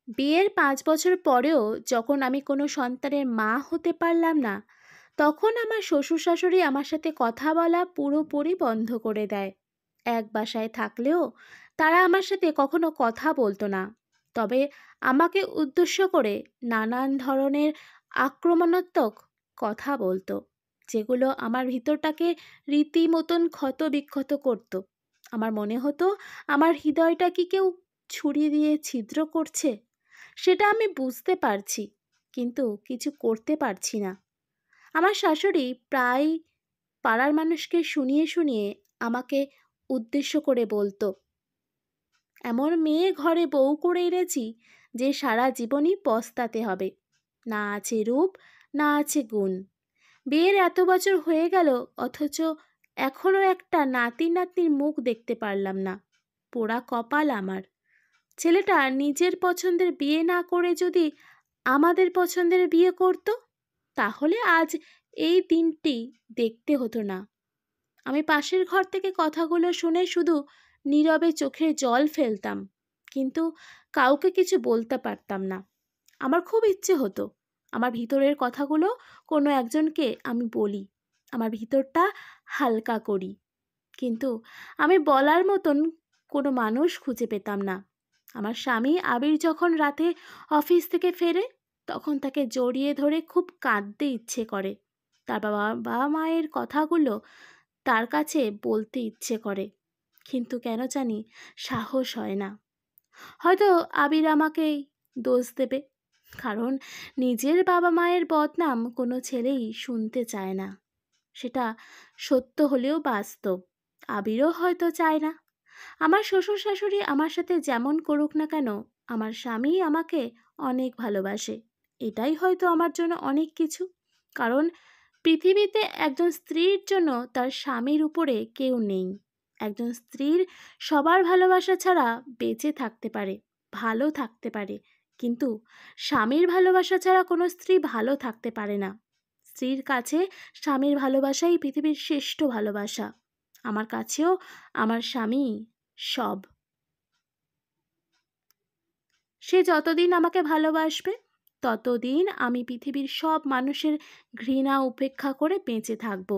বিয়ের ৫ বছর পরেও যখন আমি কোনো সন্তানের মা হতে পারলাম না, তখন আমার শ্বশুর শাশুড়ি আমার সাথে কথা বলা পুরোপুরি বন্ধ করে দেয়। এক বাসায় থাকলেও তারা আমার সাথে কখনো কথা বলতো না, তবে আমাকে উদ্দেশ্য করে নানান ধরনের আক্রমণাত্মক কথা বলতো, যেগুলো আমার ভিতরটাকে রীতিমতন ক্ষত বিক্ষত করতো। আমার মনে হতো আমার হৃদয়টা কি কেউ ছুরি দিয়ে ছিদ্র করছে। সেটা আমি বুঝতে পারছি, কিন্তু কিছু করতে পারছি না। আমার শাশুড়ি প্রায় পাড়ার মানুষকে শুনিয়ে শুনিয়ে আমাকে উদ্দেশ্য করে বলতো, এমন মেয়ে ঘরে বউ করে এনেছি যে সারা জীবনই পস্তাতে হবে। না আছে রূপ, না আছে গুণ। বিয়ের এত বছর হয়ে গেল, অথচ এখনো একটা নাতি নাতনির মুখ দেখতে পারলাম না। পোড়া কপাল আমার। ছেলেটা নিজের পছন্দের বিয়ে না করে যদি আমাদের পছন্দের বিয়ে করত, তাহলে আজ এই দিনটি দেখতে হতো না। আমি পাশের ঘর থেকে কথাগুলো শুনে শুধু নীরবে চোখের জল ফেলতাম, কিন্তু কাউকে কিছু বলতে পারতাম না। আমার খুব ইচ্ছে হতো আমার ভিতরের কথাগুলো কোনো একজনকে আমি বলি, আমার ভিতরটা হালকা করি, কিন্তু আমি বলার মতন কোনো মানুষ খুঁজে পেতাম না। আমার স্বামী আবির যখন রাতে অফিস থেকে ফেরে, তখন তাকে জড়িয়ে ধরে খুব কাঁদতে ইচ্ছে করে। তার বাবা বাবা মায়ের কথাগুলো তার কাছে বলতে ইচ্ছে করে, কিন্তু কেন জানি সাহস হয় না। হয়তো আবির আমাকেই দোষ দেবে, কারণ নিজের বাবা মায়ের বদনাম কোনো ছেলেই শুনতে চায় না। সেটা সত্য হলেও বাস্তব। আবিরও হয়তো চায় না। আমার শ্বশুর শাশুড়ি আমার সাথে যেমন করুক না কেন, আমার স্বামী আমাকে অনেক ভালোবাসে। এটাই হয়তো আমার জন্য অনেক কিছু। কারণ পৃথিবীতে একজন স্ত্রীর জন্য তার স্বামীর উপরে কেউ নেই। একজন স্ত্রীর সবার ভালোবাসা ছাড়া বেঁচে থাকতে পারে, ভালো থাকতে পারে, কিন্তু স্বামীর ভালোবাসা ছাড়া কোনো স্ত্রী ভালো থাকতে পারে না। স্ত্রীর কাছে স্বামীর ভালোবাসাই পৃথিবীর শ্রেষ্ঠ ভালোবাসা। আমার কাছেও আমার স্বামী সব। সে যতদিন আমাকে ভালোবাসবে, ততদিন আমি পৃথিবীর সব মানুষের ঘৃণা উপেক্ষা করে বেঁচে থাকব।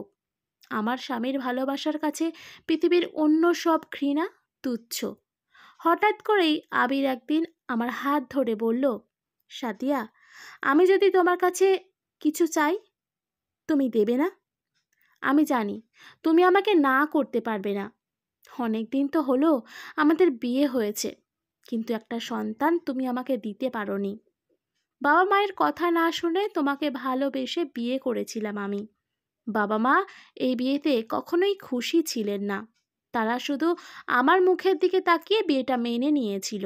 আমার স্বামীর ভালোবাসার কাছে পৃথিবীর অন্য সব ঘৃণা তুচ্ছ। হঠাৎ করেই আবির একদিন আমার হাত ধরে বলল, সাদিয়া, আমি যদি তোমার কাছে কিছু চাই, তুমি দেবে না? আমি জানি তুমি আমাকে না করতে পারবে না। অনেক দিন তো হলো আমাদের বিয়ে হয়েছে, কিন্তু একটা সন্তান তুমি আমাকে দিতে পারোনি। বাবা মায়ের কথা না শুনে তোমাকে ভালোবেসে বিয়ে করেছিলাম আমি। বাবা মা এই বিয়েতে কখনোই খুশি ছিলেন না। তারা শুধু আমার মুখের দিকে তাকিয়ে বিয়েটা মেনে নিয়েছিল।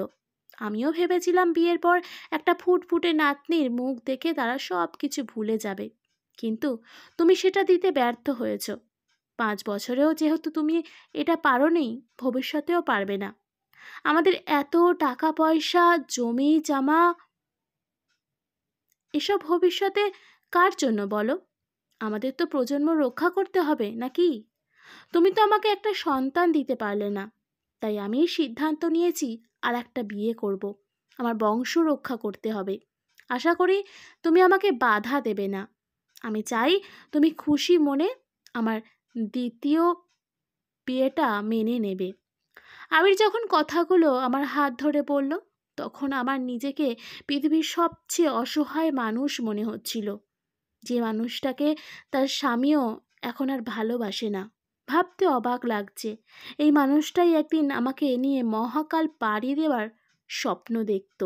আমিও ভেবেছিলাম বিয়ের পর একটা ফুটফুটে নাতনির মুখ দেখে তারা সব কিছু ভুলে যাবে, কিন্তু তুমি সেটা দিতে ব্যর্থ হয়েছ। 5 বছরেও যেহেতু তুমি এটা পারোনি, ভবিষ্যতেও পারবে না। আমাদের এত টাকা পয়সা, জমি জমা, এসব ভবিষ্যতে কার জন্য বলো? আমাদের তো প্রজন্ম রক্ষা করতে হবে নাকি? তুমি তো আমাকে একটা সন্তান দিতে পারলে না, তাই আমি সিদ্ধান্ত নিয়েছি আর একটা বিয়ে করব। আমার বংশ রক্ষা করতে হবে। আশা করি তুমি আমাকে বাধা দেবে না। আমি চাই তুমি খুশি মনে আমার দ্বিতীয় বিয়েটা মেনে নেবে। আবির যখন কথাগুলো আমার হাত ধরে বলল, তখন আমার নিজেকে পৃথিবীর সবচেয়ে অসহায় মানুষ মনে হচ্ছিল। যে মানুষটাকে তার স্বামীও এখন আর ভালোবাসে না। ভাবতে অবাক লাগছে, এই মানুষটাই একদিন আমাকে নিয়ে মহাকাল পাড়ি দেওয়ার স্বপ্ন দেখত,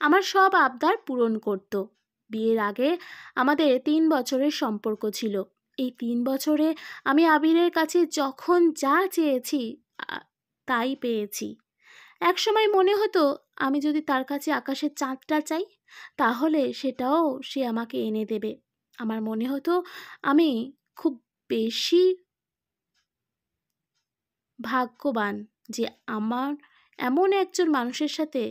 আমার সব আবদার পূরণ করত। বিয়ের আগে আমাদের 3 বছরের সম্পর্ক ছিল। এই 3 বছরে আমি আবিরের কাছে যখন যা চেয়েছি তাই পেয়েছি। একসময় মনে হতো আমি যদি তার কাছে আকাশের চাঁদটা চাই, তাহলে সেটাও সে আমাকে এনে দেবে। আমার মনে হতো আমি খুব বেশি ভাগ্যবান যে আমার এমন একজন মানুষের সাথে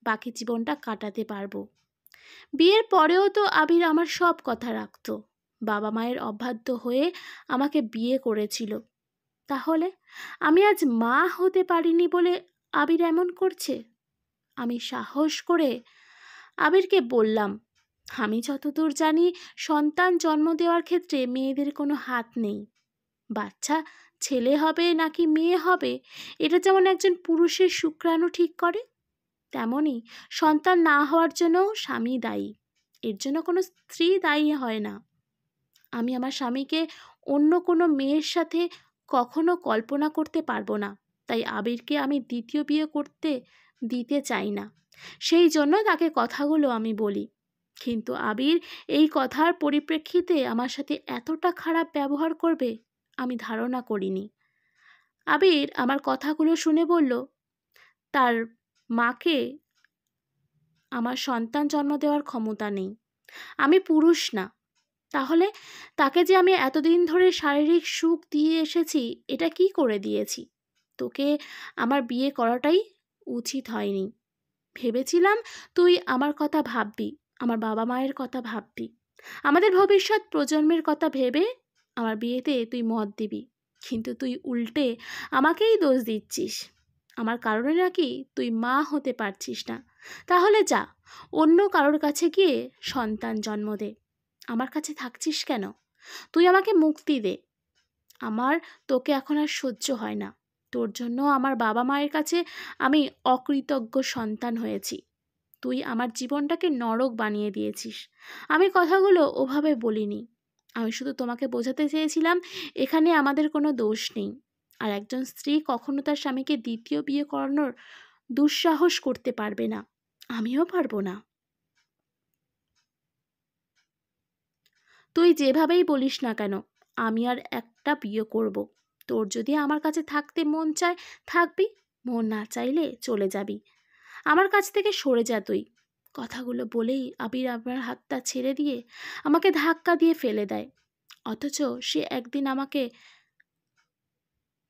বাকি জীবনটা কাটাতে পারবো। বিয়ের পরেও তো আবির আমার সব কথা রাখতো। বাবা মায়ের অবাধ্য হয়ে আমাকে বিয়ে করেছিল। তাহলে আমি আজ মা হতে পারিনি বলে আবির এমন করছে? আমি সাহস করে আবিরকে বললাম, আমি যতদূর জানি সন্তান জন্ম দেওয়ার ক্ষেত্রে মেয়েদের কোনো হাত নেই। বাচ্চা ছেলে হবে নাকি মেয়ে হবে এটা যেমন একজন পুরুষের শুক্রাণু ঠিক করে, তেমনি সন্তান না হওয়ার জন্যও স্বামী দায়ী। এর জন্য কোনো স্ত্রী দায়ী হয় না। আমি আমার স্বামীকে অন্য কোনো মেয়ের সাথে কখনো কল্পনা করতে পারবো না, তাই আবিরকে আমি দ্বিতীয় বিয়ে করতে দিতে চাই না। সেই জন্য তাকে কথাগুলো আমি বলি। কিন্তু আবির এই কথার পরিপ্রেক্ষিতে আমার সাথে এতটা খারাপ ব্যবহার করবে আমি ধারণা করিনি। আবির আমার কথাগুলো শুনে বলল, তার মাকে আমার সন্তান জন্ম দেওয়ার ক্ষমতা নেই, আমি পুরুষ না। তাহলে তাকে যে আমি এতদিন ধরে শারীরিক সুখ দিয়ে এসেছি এটা কি করে দিয়েছি? তোকে আমার বিয়ে করাটাই উচিত হয়নি। ভেবেছিলাম তুই আমার কথা ভাববি, আমার বাবা মায়ের কথা ভাববি, আমাদের ভবিষ্যৎ প্রজন্মের কথা ভেবে আমার বিয়েতে তুই মত দিবি। কিন্তু তুই উল্টে আমাকেই দোষ দিচ্ছিস। আমার কারণে নাকি তুই মা হতে পারছিস না। তাহলে যা, অন্য কারোর কাছে গিয়ে সন্তান জন্ম দে। আমার কাছে থাকছিস কেন? তুই আমাকে মুক্তি দে। আমার তোকে এখন আর সহ্য হয় না। তোর জন্য আমার বাবা মায়ের কাছে আমি অকৃতজ্ঞ সন্তান হয়েছি। তুই আমার জীবনটাকে নরক বানিয়ে দিয়েছিস। আমি কথাগুলো ওভাবে বলিনি। আমি শুধু তোমাকে বোঝাতে চেয়েছিলাম এখানে আমাদের কোনো দোষ নেই। আর একজন স্ত্রী কখনো তার স্বামীকে দ্বিতীয় বিয়ে করানোর দুঃসাহস করতে পারবে না, আমিও পারবো না। তুই যেভাবেই বলিস না কেন আমি আর একটা বিয়ে করব। তোর যদি আমার কাছে থাকতে মন চায় থাকবি, মন না চাইলে চলে যাবি। আমার কাছ থেকে সরে যা তুই। কথাগুলো বলেই আবির আমার হাতটা ছেড়ে দিয়ে আমাকে ধাক্কা দিয়ে ফেলে দেয়। অথচ সে একদিন আমাকে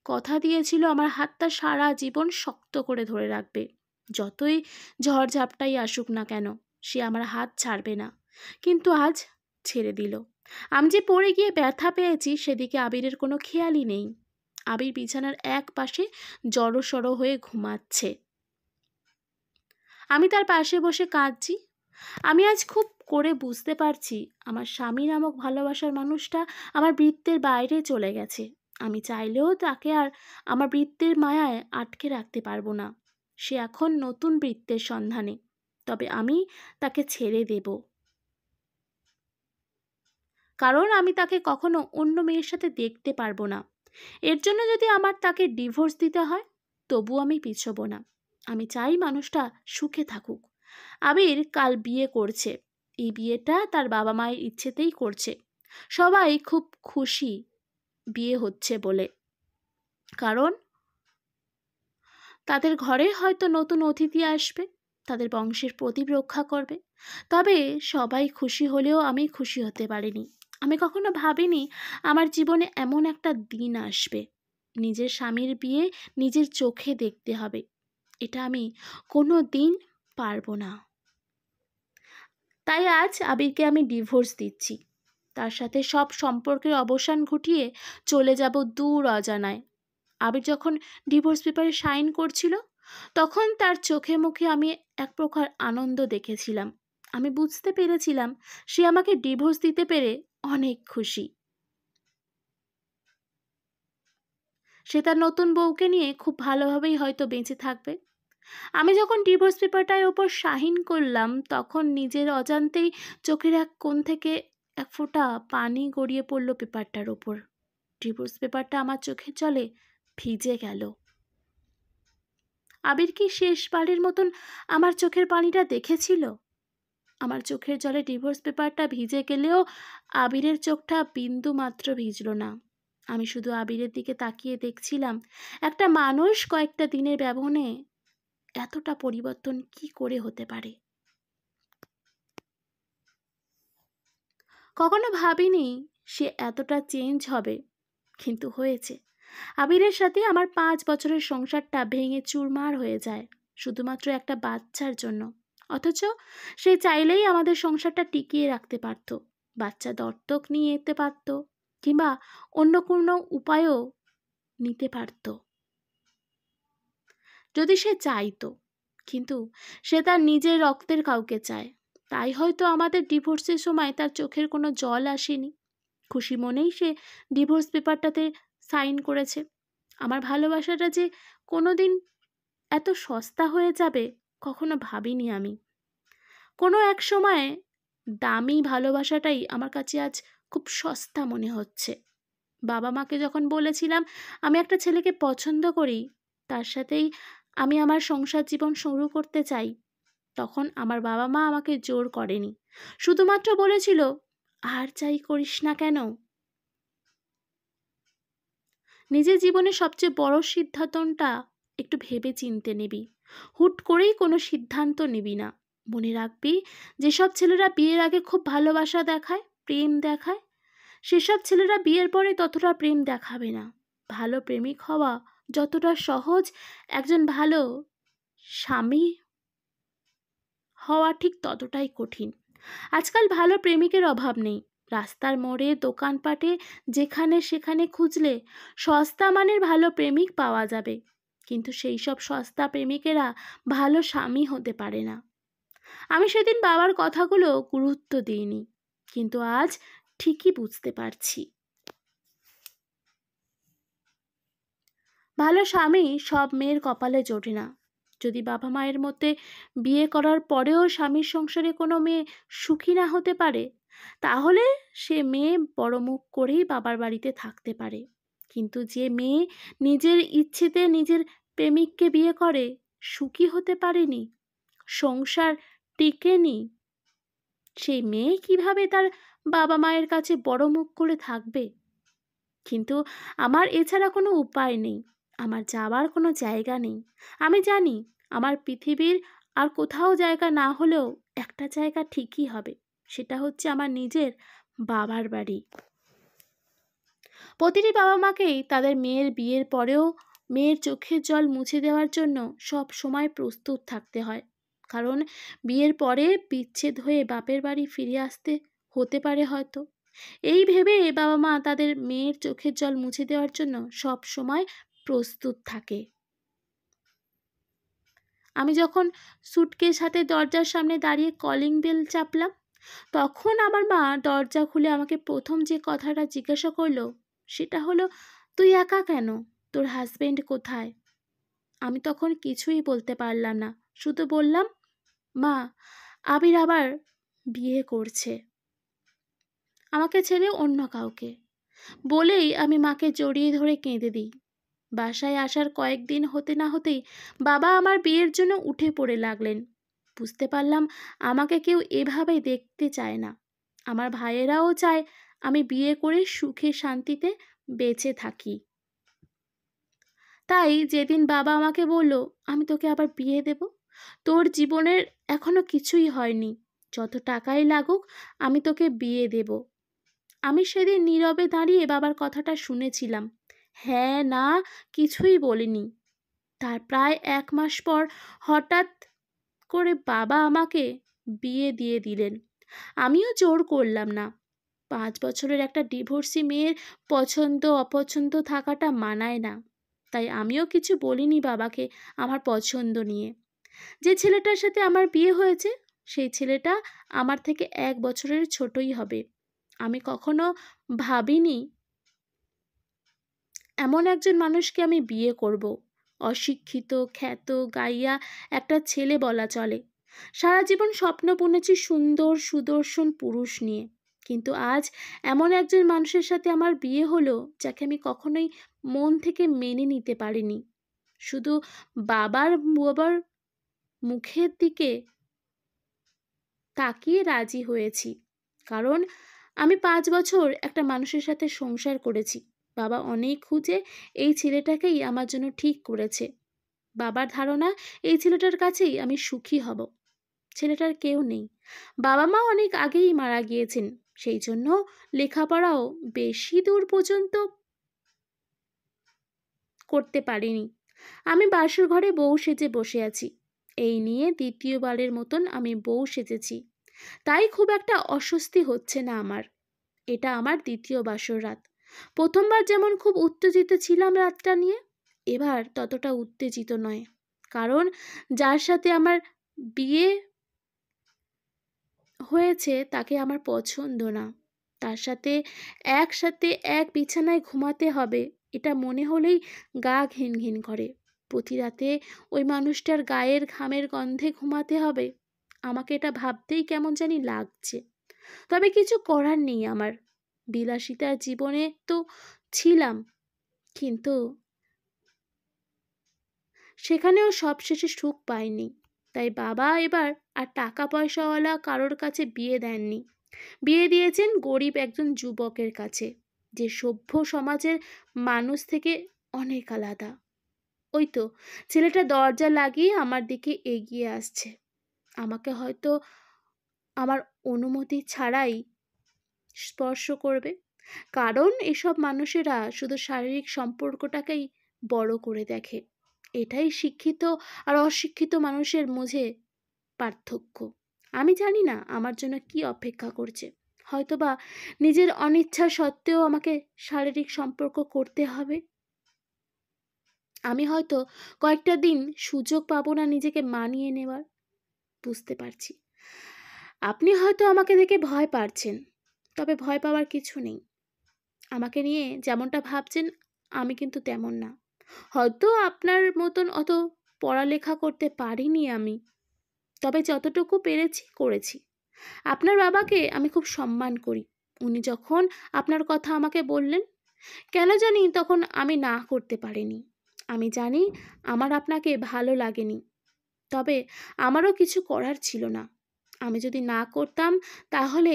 কথা দিয়েছিল আমার হাতটা সারা জীবন শক্ত করে ধরে রাখবে। যতই ঝড়ঝাপটাই আসুক না কেন সে আমার হাত ছাড়বে না। কিন্তু আজ ছেড়ে দিল। আমি যে পড়ে গিয়ে ব্যথা পেয়েছি সেদিকে আবিরের কোনো খেয়ালই নেই। আবির বিছানার এক পাশে জড়সড় হয়ে ঘুমাচ্ছে। আমি তার পাশে বসে কাঁদছি। আমি আজ খুব করে বুঝতে পারছি আমার স্বামী নামক ভালোবাসার মানুষটা আমার বৃত্তের বাইরে চলে গেছে। আমি চাইলেও তাকে আর আমার বৃত্তের মায়ায় আটকে রাখতে পারবো না। সে এখন নতুন বৃত্তের সন্ধানে। তবে আমি তাকে ছেড়ে দেব, কারণ আমি তাকে কখনো অন্য মেয়ের সাথে দেখতে পারবো না। এর জন্য যদি আমার তাকে ডিভোর্স দিতে হয় তবু আমি পিছবো না। আমি চাই মানুষটা সুখে থাকুক। আবির কাল বিয়ে করছে। এই বিয়েটা তার বাবা মায়ের ইচ্ছেতেই করছে। সবাই খুব খুশি বিয়ে হচ্ছে বলে, কারণ তাদের ঘরে হয়তো নতুন অতিথি আসবে, তাদের বংশের প্রদীপ রক্ষা করবে। তবে সবাই খুশি হলেও আমি খুশি হতে পারিনি। আমি কখনো ভাবিনি আমার জীবনে এমন একটা দিন আসবে নিজের স্বামীর বিয়ে নিজের চোখে দেখতে হবে। এটা আমি কোনো দিন পারবো না। তাই আজ আবিরকে আমি ডিভোর্স দিচ্ছি। তার সাথে সব সম্পর্কের অবসান ঘটিয়ে চলে যাব দূর অজানায়। আবির যখন ডিভোর্স পেপারে সাইন করছিল তখন তার চোখে মুখে আমি এক প্রকার আনন্দ দেখেছিলাম। আমি বুঝতে পেরেছিলাম সে আমাকে ডিভোর্স দিতে পেরে অনেক খুশি। সে তার নতুন বউকে নিয়ে খুব ভালোভাবেই হয়তো বেঁচে থাকবে। আমি যখন ডিভোর্স পেপারটার ওপর সাইন করলাম তখন নিজের অজান্তেই চোখের এক কোণ থেকে এক ফোঁটা পানি গড়িয়ে পড়ল পেপারটার ওপর। ডিভোর্স পেপারটা আমার চোখের জলে ভিজে গেল। আবির কি শেষবারের মতন আমার চোখের পানিটা দেখেছিল? আমার চোখের জলে ডিভোর্স পেপারটা ভিজে গেলেও আবিরের চোখটা বিন্দু মাত্র ভিজল না। আমি শুধু আবিরের দিকে তাকিয়ে দেখছিলাম একটা মানুষ কয়েকটা দিনের ব্যবধানে এতটা পরিবর্তন কি করে হতে পারে। কখনো ভাবিনি সে এতটা চেঞ্জ হবে, কিন্তু হয়েছে। আবিরের সাথে আমার 5 বছরের সংসারটা ভেঙে চুরমার হয়ে যায় শুধুমাত্র একটা বাচ্চার জন্য। অথচ সে চাইলেই আমাদের সংসারটা টিকিয়ে রাখতে পারত, বাচ্চা দত্তক নিয়ে যেতে পারত, কিংবা অন্য কোনো উপায়ও নিতে পারত। যদি সে চাইতো, কিন্তু সে তার নিজের রক্তের কাউকে চায়। তাই হয়তো আমাদের ডিভোর্সের সময় তার চোখের কোনো জল আসেনি। খুশি মনেই সে ডিভোর্স পেপারটাতে সাইন করেছে। আমার ভালোবাসাটা যে কোনোদিন এত সস্তা হয়ে যাবে কখনো ভাবিনি আমি। কোনো এক সময়ে দামি ভালোবাসাটাই আমার কাছে আজ খুব সস্তা মনে হচ্ছে। বাবা মাকে যখন বলেছিলাম আমি একটা ছেলেকে পছন্দ করি, তার সাথেই আমি আমার সংসার জীবন শুরু করতে চাই, তখন আমার বাবা মা আমাকে জোর করেনি, শুধুমাত্র বলেছিল আর যাই করিস না কেন, নিজের জীবনের সবচেয়ে বড় সিদ্ধান্তটা একটু ভেবে চিনতে নিবি, হুট করেই কোনো সিদ্ধান্ত নিবি না। মনে রাখবি, যেসব ছেলেরা বিয়ের আগে খুব ভালোবাসা দেখায়, প্রেম দেখায়, সেসব ছেলেরা বিয়ের পরে ততটা প্রেম দেখাবে না। ভালো প্রেমিক হওয়া যতটা সহজ, একজন ভালো স্বামী হওয়া ঠিক ততটাই কঠিন। আজকাল ভালো প্রেমিকের অভাব নেই। রাস্তার মোড়ে, দোকানপাটে, যেখানে সেখানে খুঁজলে সস্তা মানের ভালো প্রেমিক পাওয়া যাবে, কিন্তু সেই সব সস্তা প্রেমিকেরা ভালো স্বামী হতে পারে না। আমি সেদিন বাবার কথাগুলো গুরুত্ব দিইনি, কিন্তু আজ ঠিকই বুঝতে পারছি। ভালো স্বামী সব মেয়ের কপালে জোটে না। যদি বাবা মায়ের মধ্যে বিয়ে করার পরেও স্বামীর সংসারে কোনো মেয়ে সুখী না হতে পারে, তাহলে সে মেয়ে বড় মুখ করেই বাবার বাড়িতে থাকতে পারে। কিন্তু যে মেয়ে নিজের ইচ্ছেতে নিজের প্রেমিককে বিয়ে করে সুখী হতে পারেনি, সংসার টিকেনি, সেই মেয়ে কিভাবে তার বাবা মায়ের কাছে বড় মুখ করে থাকবে? কিন্তু আমার এছাড়া কোনো উপায় নেই, আমার যাওয়ার কোনো জায়গা নেই। আমি জানি আমার পৃথিবীর আর কোথাও জায়গা না হলেও একটা জায়গা ঠিকই হবে, সেটা হচ্ছে আমার নিজের বাবার বাড়ি। প্রতিটি বাবা মাকেই তাদের মেয়ের বিয়ের পরেও মেয়ের চোখের জল মুছে দেওয়ার জন্য সব সময় প্রস্তুত থাকতে হয়। কারণ বিয়ের পরে বিচ্ছেদ হয়ে বাপের বাড়ি ফিরে আসতে হতে পারে হয়তো। এই ভেবে বাবা মা তাদের মেয়ের চোখের জল মুছে দেওয়ার জন্য সব সময় প্রস্তুত থাকে। আমি যখন সুটকেস হাতে দরজার সামনে দাঁড়িয়ে কলিং বেল চাপলাম, তখন আমার মা দরজা খুলে আমাকে প্রথম যে কথাটা জিজ্ঞাসা করলো সেটা হলো, তুই একা কেন? তোর হাজবেন্ড কোথায়? আমি তখন কিছুই বলতে পারলাম না, শুধু বললাম, মা, আবির আবার বিয়ে করছে, আমাকে ছেড়ে অন্য কাউকে। বলেই আমি মাকে জড়িয়ে ধরে কেঁদে দিই। বাসায় আসার কয়েকদিন হতে না হতেই বাবা আমার বিয়ের জন্য উঠে পড়ে লাগলেন। বুঝতে পারলাম আমাকে কেউ এভাবে দেখতে চায় না। আমার ভাইয়েরাও চায় আমি বিয়ে করে সুখে শান্তিতে বেঁচে থাকি। তাই যেদিন বাবা আমাকে বলল, আমি তোকে আবার বিয়ে দেব, তোর জীবনের এখনো কিছুই হয়নি, যত টাকাই লাগুক আমি তোকে বিয়ে দেব, আমি সেদিন নীরবে দাঁড়িয়ে বাবার কথাটা শুনেছিলাম। হ্যাঁ না কিছুই বলিনি। তার প্রায় 1 মাস পর হঠাৎ করে বাবা আমাকে বিয়ে দিয়ে দিলেন। আমিও জোর করলাম না। 5 বছরের একটা ডিভোর্সি মেয়ের পছন্দ অপছন্দ থাকাটা মানায় না। তাই আমিও কিছু বলিনি বাবাকে আমার পছন্দ নিয়ে। যে ছেলেটার সাথে আমার বিয়ে হয়েছে সেই ছেলেটা আমার থেকে 1 বছরের ছোটই হবে। আমি কখনো ভাবিনি এমন একজন মানুষকে আমি বিয়ে করব। অশিক্ষিত, খ্যাত, গাইয়া একটা ছেলে বলা চলে। সারা জীবন স্বপ্ন বুনেছি সুন্দর সুদর্শন পুরুষ নিয়ে, কিন্তু আজ এমন একজন মানুষের সাথে আমার বিয়ে হলো যাকে আমি কখনোই মন থেকে মেনে নিতে পারিনি। শুধু বাবার বাবার মুখের দিকে তাকিয়ে রাজি হয়েছি, কারণ আমি 5 বছর একটা মানুষের সাথে সংসার করেছি। বাবা অনেক খুঁজে এই ছেলেটাকেই আমার জন্য ঠিক করেছে। বাবার ধারণা এই ছেলেটার কাছেই আমি সুখী হব। ছেলেটার কেউ নেই, বাবা মা অনেক আগেই মারা গিয়েছেন, সেই জন্য লেখাপড়াও বেশি দূর পর্যন্ত করতে পারিনি। আমি বাসর ঘরে বউ সেজে বসে আছি। এই নিয়ে দ্বিতীয়বারের মতন আমি বউ সেজেছি, তাই খুব একটা অস্বস্তি হচ্ছে না আমার। এটা আমার দ্বিতীয় বাসর রাত। প্রথমবার যেমন খুব উত্তেজিত ছিলাম রাতটা নিয়ে, এবার ততটা উত্তেজিত নয়। কারণ যার সাথে আমার বিয়ে হয়েছে তাকে আমার পছন্দ না। তার সাথে একসাথে এক বিছানায় ঘুমাতে হবে এটা মনে হলেই গা ঘিন ঘিন করে। প্রতি রাতে ওই মানুষটার গায়ের ঘামের গন্ধে ঘুমাতে হবে, আমাকে এটা ভাবতেই কেমন জানি লাগছে। তবে কিছু করার নেই আমার। বিলাসিতার জীবনে তো ছিলাম, কিন্তু সেখানেও সবশেষে সুখ পাইনি। তাই বাবা এবার আর টাকা পয়সাওয়ালা কারোর কাছে বিয়ে দেননি, বিয়ে দিয়েছেন গরিব একজন যুবকের কাছে, যে সভ্য সমাজের মানুষ থেকে অনেক আলাদা। ওই তো ছেলেটা দরজা লাগিয়ে আমার দিকে এগিয়ে আসছে। আমাকে হয়তো আমার অনুমতি ছাড়াই স্পর্শ করবে, কারণ এসব মানুষেরা শুধু শারীরিক সম্পর্কটাকেই বড় করে দেখে। এটাই শিক্ষিত আর অশিক্ষিত মানুষের মাঝে পার্থক্য। আমি জানি না আমার জন্য কি অপেক্ষা করছে। হয়তোবা নিজের অনিচ্ছা সত্ত্বেও আমাকে শারীরিক সম্পর্ক করতে হবে। আমি হয়তো কয়েকটা দিন সুযোগ পাবো না নিজেকে মানিয়ে নেওয়ার। বুঝতে পারছি আপনি হয়তো আমাকে দেখে ভয় পাচ্ছেন, তবে ভয় পাওয়ার কিছু নেই। আমাকে নিয়ে যেমনটা ভাবছেন আমি কিন্তু তেমন না। হয়তো আপনার মতন অত পড়ালেখা করতে পারিনি আমি, তবে যতটুকু পেরেছি করেছি। আপনার বাবাকে আমি খুব সম্মান করি। উনি যখন আপনার কথা আমাকে বললেন, কেন জানি তখন আমি না করতে পারিনি। আমি জানি আমার আপনাকে ভালো লাগেনি, তবে আমারও কিছু করার ছিল না। আমি যদি না করতাম তাহলে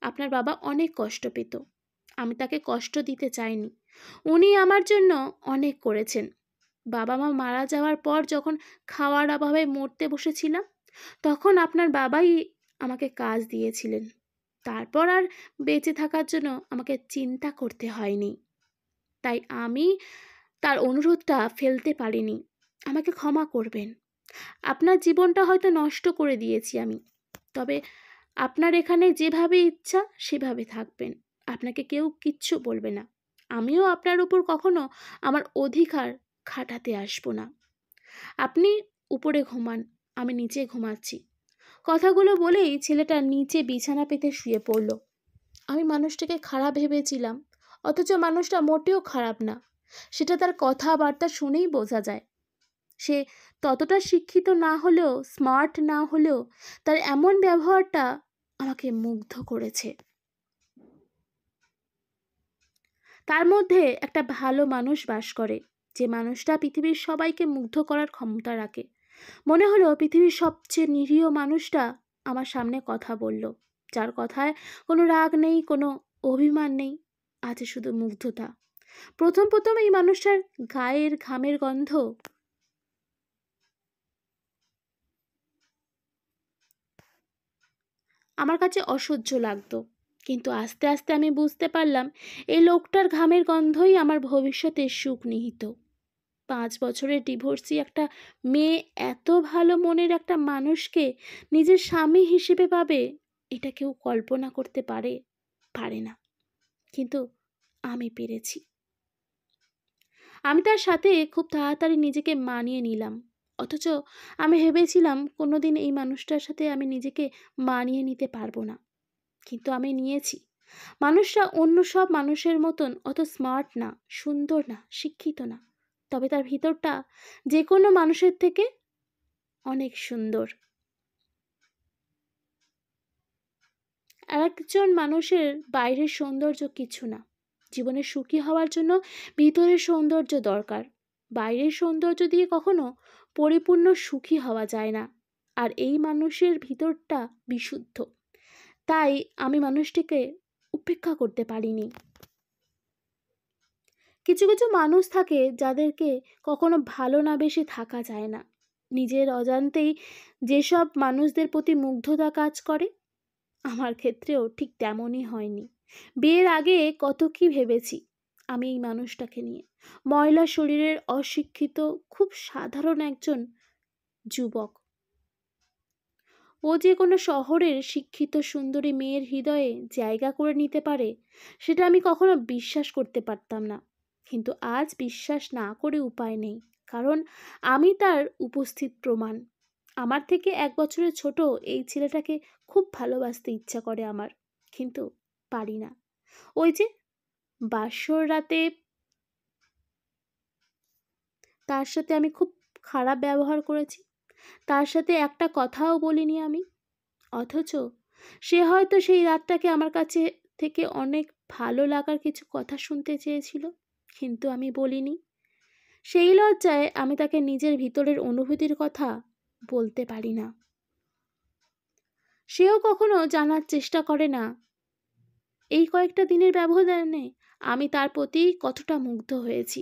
আপনার বাবা অনেক কষ্ট পেত। আমি তাকে কষ্ট দিতে চাইনি। উনি আমার জন্য অনেক করেছেন। বাবা মা মারা যাওয়ার পর যখন খাওয়ার অভাবে মরতে বসেছিলাম, তখন আপনার বাবাই আমাকে কাজ দিয়েছিলেন। তারপর আর বেঁচে থাকার জন্য আমাকে চিন্তা করতে হয়নি। তাই আমি তার অনুরোধটা ফেলতে পারিনি। আমাকে ক্ষমা করবেন। আপনার জীবনটা হয়তো নষ্ট করে দিয়েছি আমি, তবে আপনার এখানে যেভাবে ইচ্ছা সেভাবে থাকবেন। আপনাকে কেউ কিচ্ছু বলবে না। আমিও আপনার উপর কখনো আমার অধিকার খাটাতে আসবো না। আপনি উপরে ঘুমান, আমি নিচে ঘুমাচ্ছি। কথাগুলো বলেই ছেলেটা নিচে বিছানা পেতে শুয়ে পড়ল। আমি মানুষটাকে খারাপ ভেবেছিলাম, অথচ মানুষটা মোটেও খারাপ না। সেটা তার কথাবার্তা শুনেই বোঝা যায়। সে ততটা শিক্ষিত না হলেও, স্মার্ট না হলেও তার এমন ব্যবহারটা আমাকে মুগ্ধ করেছে। তার মধ্যে একটা ভালো মানুষ বাস করে, যে মানুষটা পৃথিবীর সবাইকে মুগ্ধ করার ক্ষমতা রাখে। মনে হলো পৃথিবীর সবচেয়ে নিরীহ মানুষটা আমার সামনে কথা বলল, যার কথায় কোনো রাগ নেই, কোনো অভিমান নেই, আছে শুধু মুগ্ধতা। প্রথম প্রথম এই মানুষটার গায়ের ঘামের গন্ধ আমার কাছে অসহ্য লাগতো, কিন্তু আস্তে আস্তে আমি বুঝতে পারলাম এই লোকটার ঘামের গন্ধই আমার ভবিষ্যতের সুখ নিহিত। 5 বছরের ডিভোর্সি একটা মেয়ে এত ভালো মনের একটা মানুষকে নিজের স্বামী হিসেবে পাবে, এটা কেউ কল্পনা করতে পারে? পারে না। কিন্তু আমি পেরেছি। আমি তার সাথে খুব তাড়াতাড়ি নিজেকে মানিয়ে নিলাম। অথচ আমি ভেবেছিলাম কোনোদিন এই মানুষটার সাথে আমি নিজেকে মানিয়ে নিতে পারবো না, কিন্তু আমি নিয়েছি। মানুষটা অন্য সব মানুষের মতন অত স্মার্ট না, সুন্দর না, শিক্ষিত না, তবে তার ভিতরটা যে কোনো মানুষের থেকে অনেক সুন্দর। আর একজন মানুষের বাইরের সৌন্দর্য কিছু না। জীবনে সুখী হওয়ার জন্য ভিতরের সৌন্দর্য দরকার। বাইরের সৌন্দর্য দিয়ে কখনো পরিপূর্ণ সুখী হওয়া যায় না। আর এই মানুষের ভিতরটা বিশুদ্ধ। তাই আমি মানুষটিকে উপেক্ষা করতে পারিনি। কিছু কিছু মানুষ থাকে যাদেরকে কখনো ভালো না বেশি থাকা যায় না। নিজের অজান্তেই যেসব মানুষদের প্রতি মুগ্ধতা কাজ করে, আমার ক্ষেত্রেও ঠিক তেমনই হয়নি। বিয়ের আগে কত কি ভেবেছি আমি এই মানুষটাকে নিয়ে। ময়লা শরীরের, অশিক্ষিত, খুব সাধারণ একজন যুবক। ও যে কোনো শহরের শিক্ষিত সুন্দরী মেয়ের হৃদয়ে জায়গা করে নিতে পারে, সেটা আমি কখনো বিশ্বাস করতে পারতাম না। কিন্তু আজ বিশ্বাস না করে উপায় নেই, কারণ আমি তার উপস্থিত প্রমাণ। আমার থেকে 1 বছরের ছোট এই ছেলেটাকে খুব ভালোবাসতে ইচ্ছা করে আমার, কিন্তু পারি না। ওই যে বাসর রাতে তার সাথে আমি খুব খারাপ ব্যবহার করেছি, তার সাথে একটা কথাও বলিনি আমি। অথচ সে হয়তো সেই রাতটাকে আমার কাছে থেকে অনেক ভালো লাগার কিছু কথা শুনতে চেয়েছিল, কিন্তু আমি বলিনি। সেই লজ্জায় আমি তাকে নিজের ভিতরের অনুভূতির কথা বলতে পারি না। সেও কখনো জানার চেষ্টা করে না এই কয়েকটা দিনের ব্যবধানে আমি তার প্রতি কতটা মুগ্ধ হয়েছি।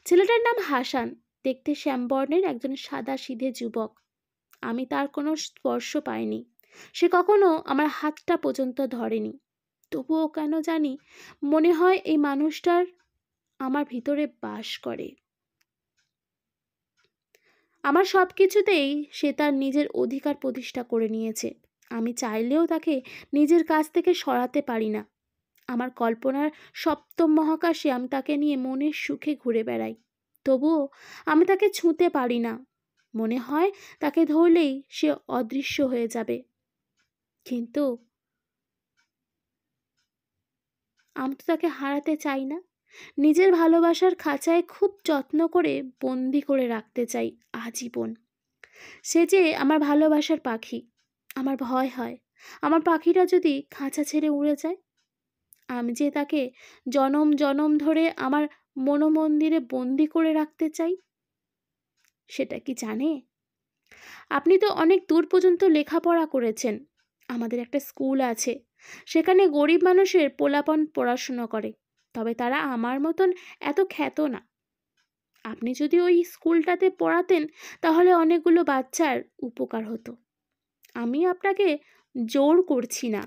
ছেলেটার নাম হাসান, দেখতে শ্যামবর্ণের একজন সাদাসিধে যুবক। আমি তার কোনো স্পর্শ পাইনি, সে কখনো আমার হাতটা পর্যন্ত ধরেনি। তবুও কেন জানি মনে হয় এই মানুষটার আমার ভিতরে বাস করে। আমার সব কিছুতেই সে তার নিজের অধিকার প্রতিষ্ঠা করে নিয়েছে। আমি চাইলেও তাকে নিজের কাছ থেকে সরাতে পারি না। আমার কল্পনার সপ্তম মহাকাশে আমি তাকে নিয়ে মনের সুখে ঘুরে বেড়াই, তবুও আমি তাকে ছুঁতে পারি না। মনে হয় তাকে ধরলেই সে অদৃশ্য হয়ে যাবে। কিন্তু আমি তো তাকে হারাতে চাই না। নিজের ভালোবাসার খাঁচায় খুব যত্ন করে বন্দি করে রাখতে চাই আজীবন। সে যে আমার ভালোবাসার পাখি। আমার ভয় হয় আমার পাখিটা যদি খাঁচা ছেড়ে উড়ে যায়। আমি যে তাকে জনম জনম ধরে আমার মনোমন্দিরে বন্দি করে রাখতে চাই। সেটা কি জানে? আপনি তো অনেক দূর পর্যন্ত লেখাপড়া করেছেন। আমাদের একটা স্কুল আছে, সেখানে গরিব মানুষের পোলাপান পড়াশুনো করে, তবে তারা আমার মতন এত খ্যাত না। আপনি যদি ওই স্কুলটাতে পড়াতেন তাহলে অনেকগুলো বাচ্চার উপকার হতো। আমি আপনাকে জোর করছি না।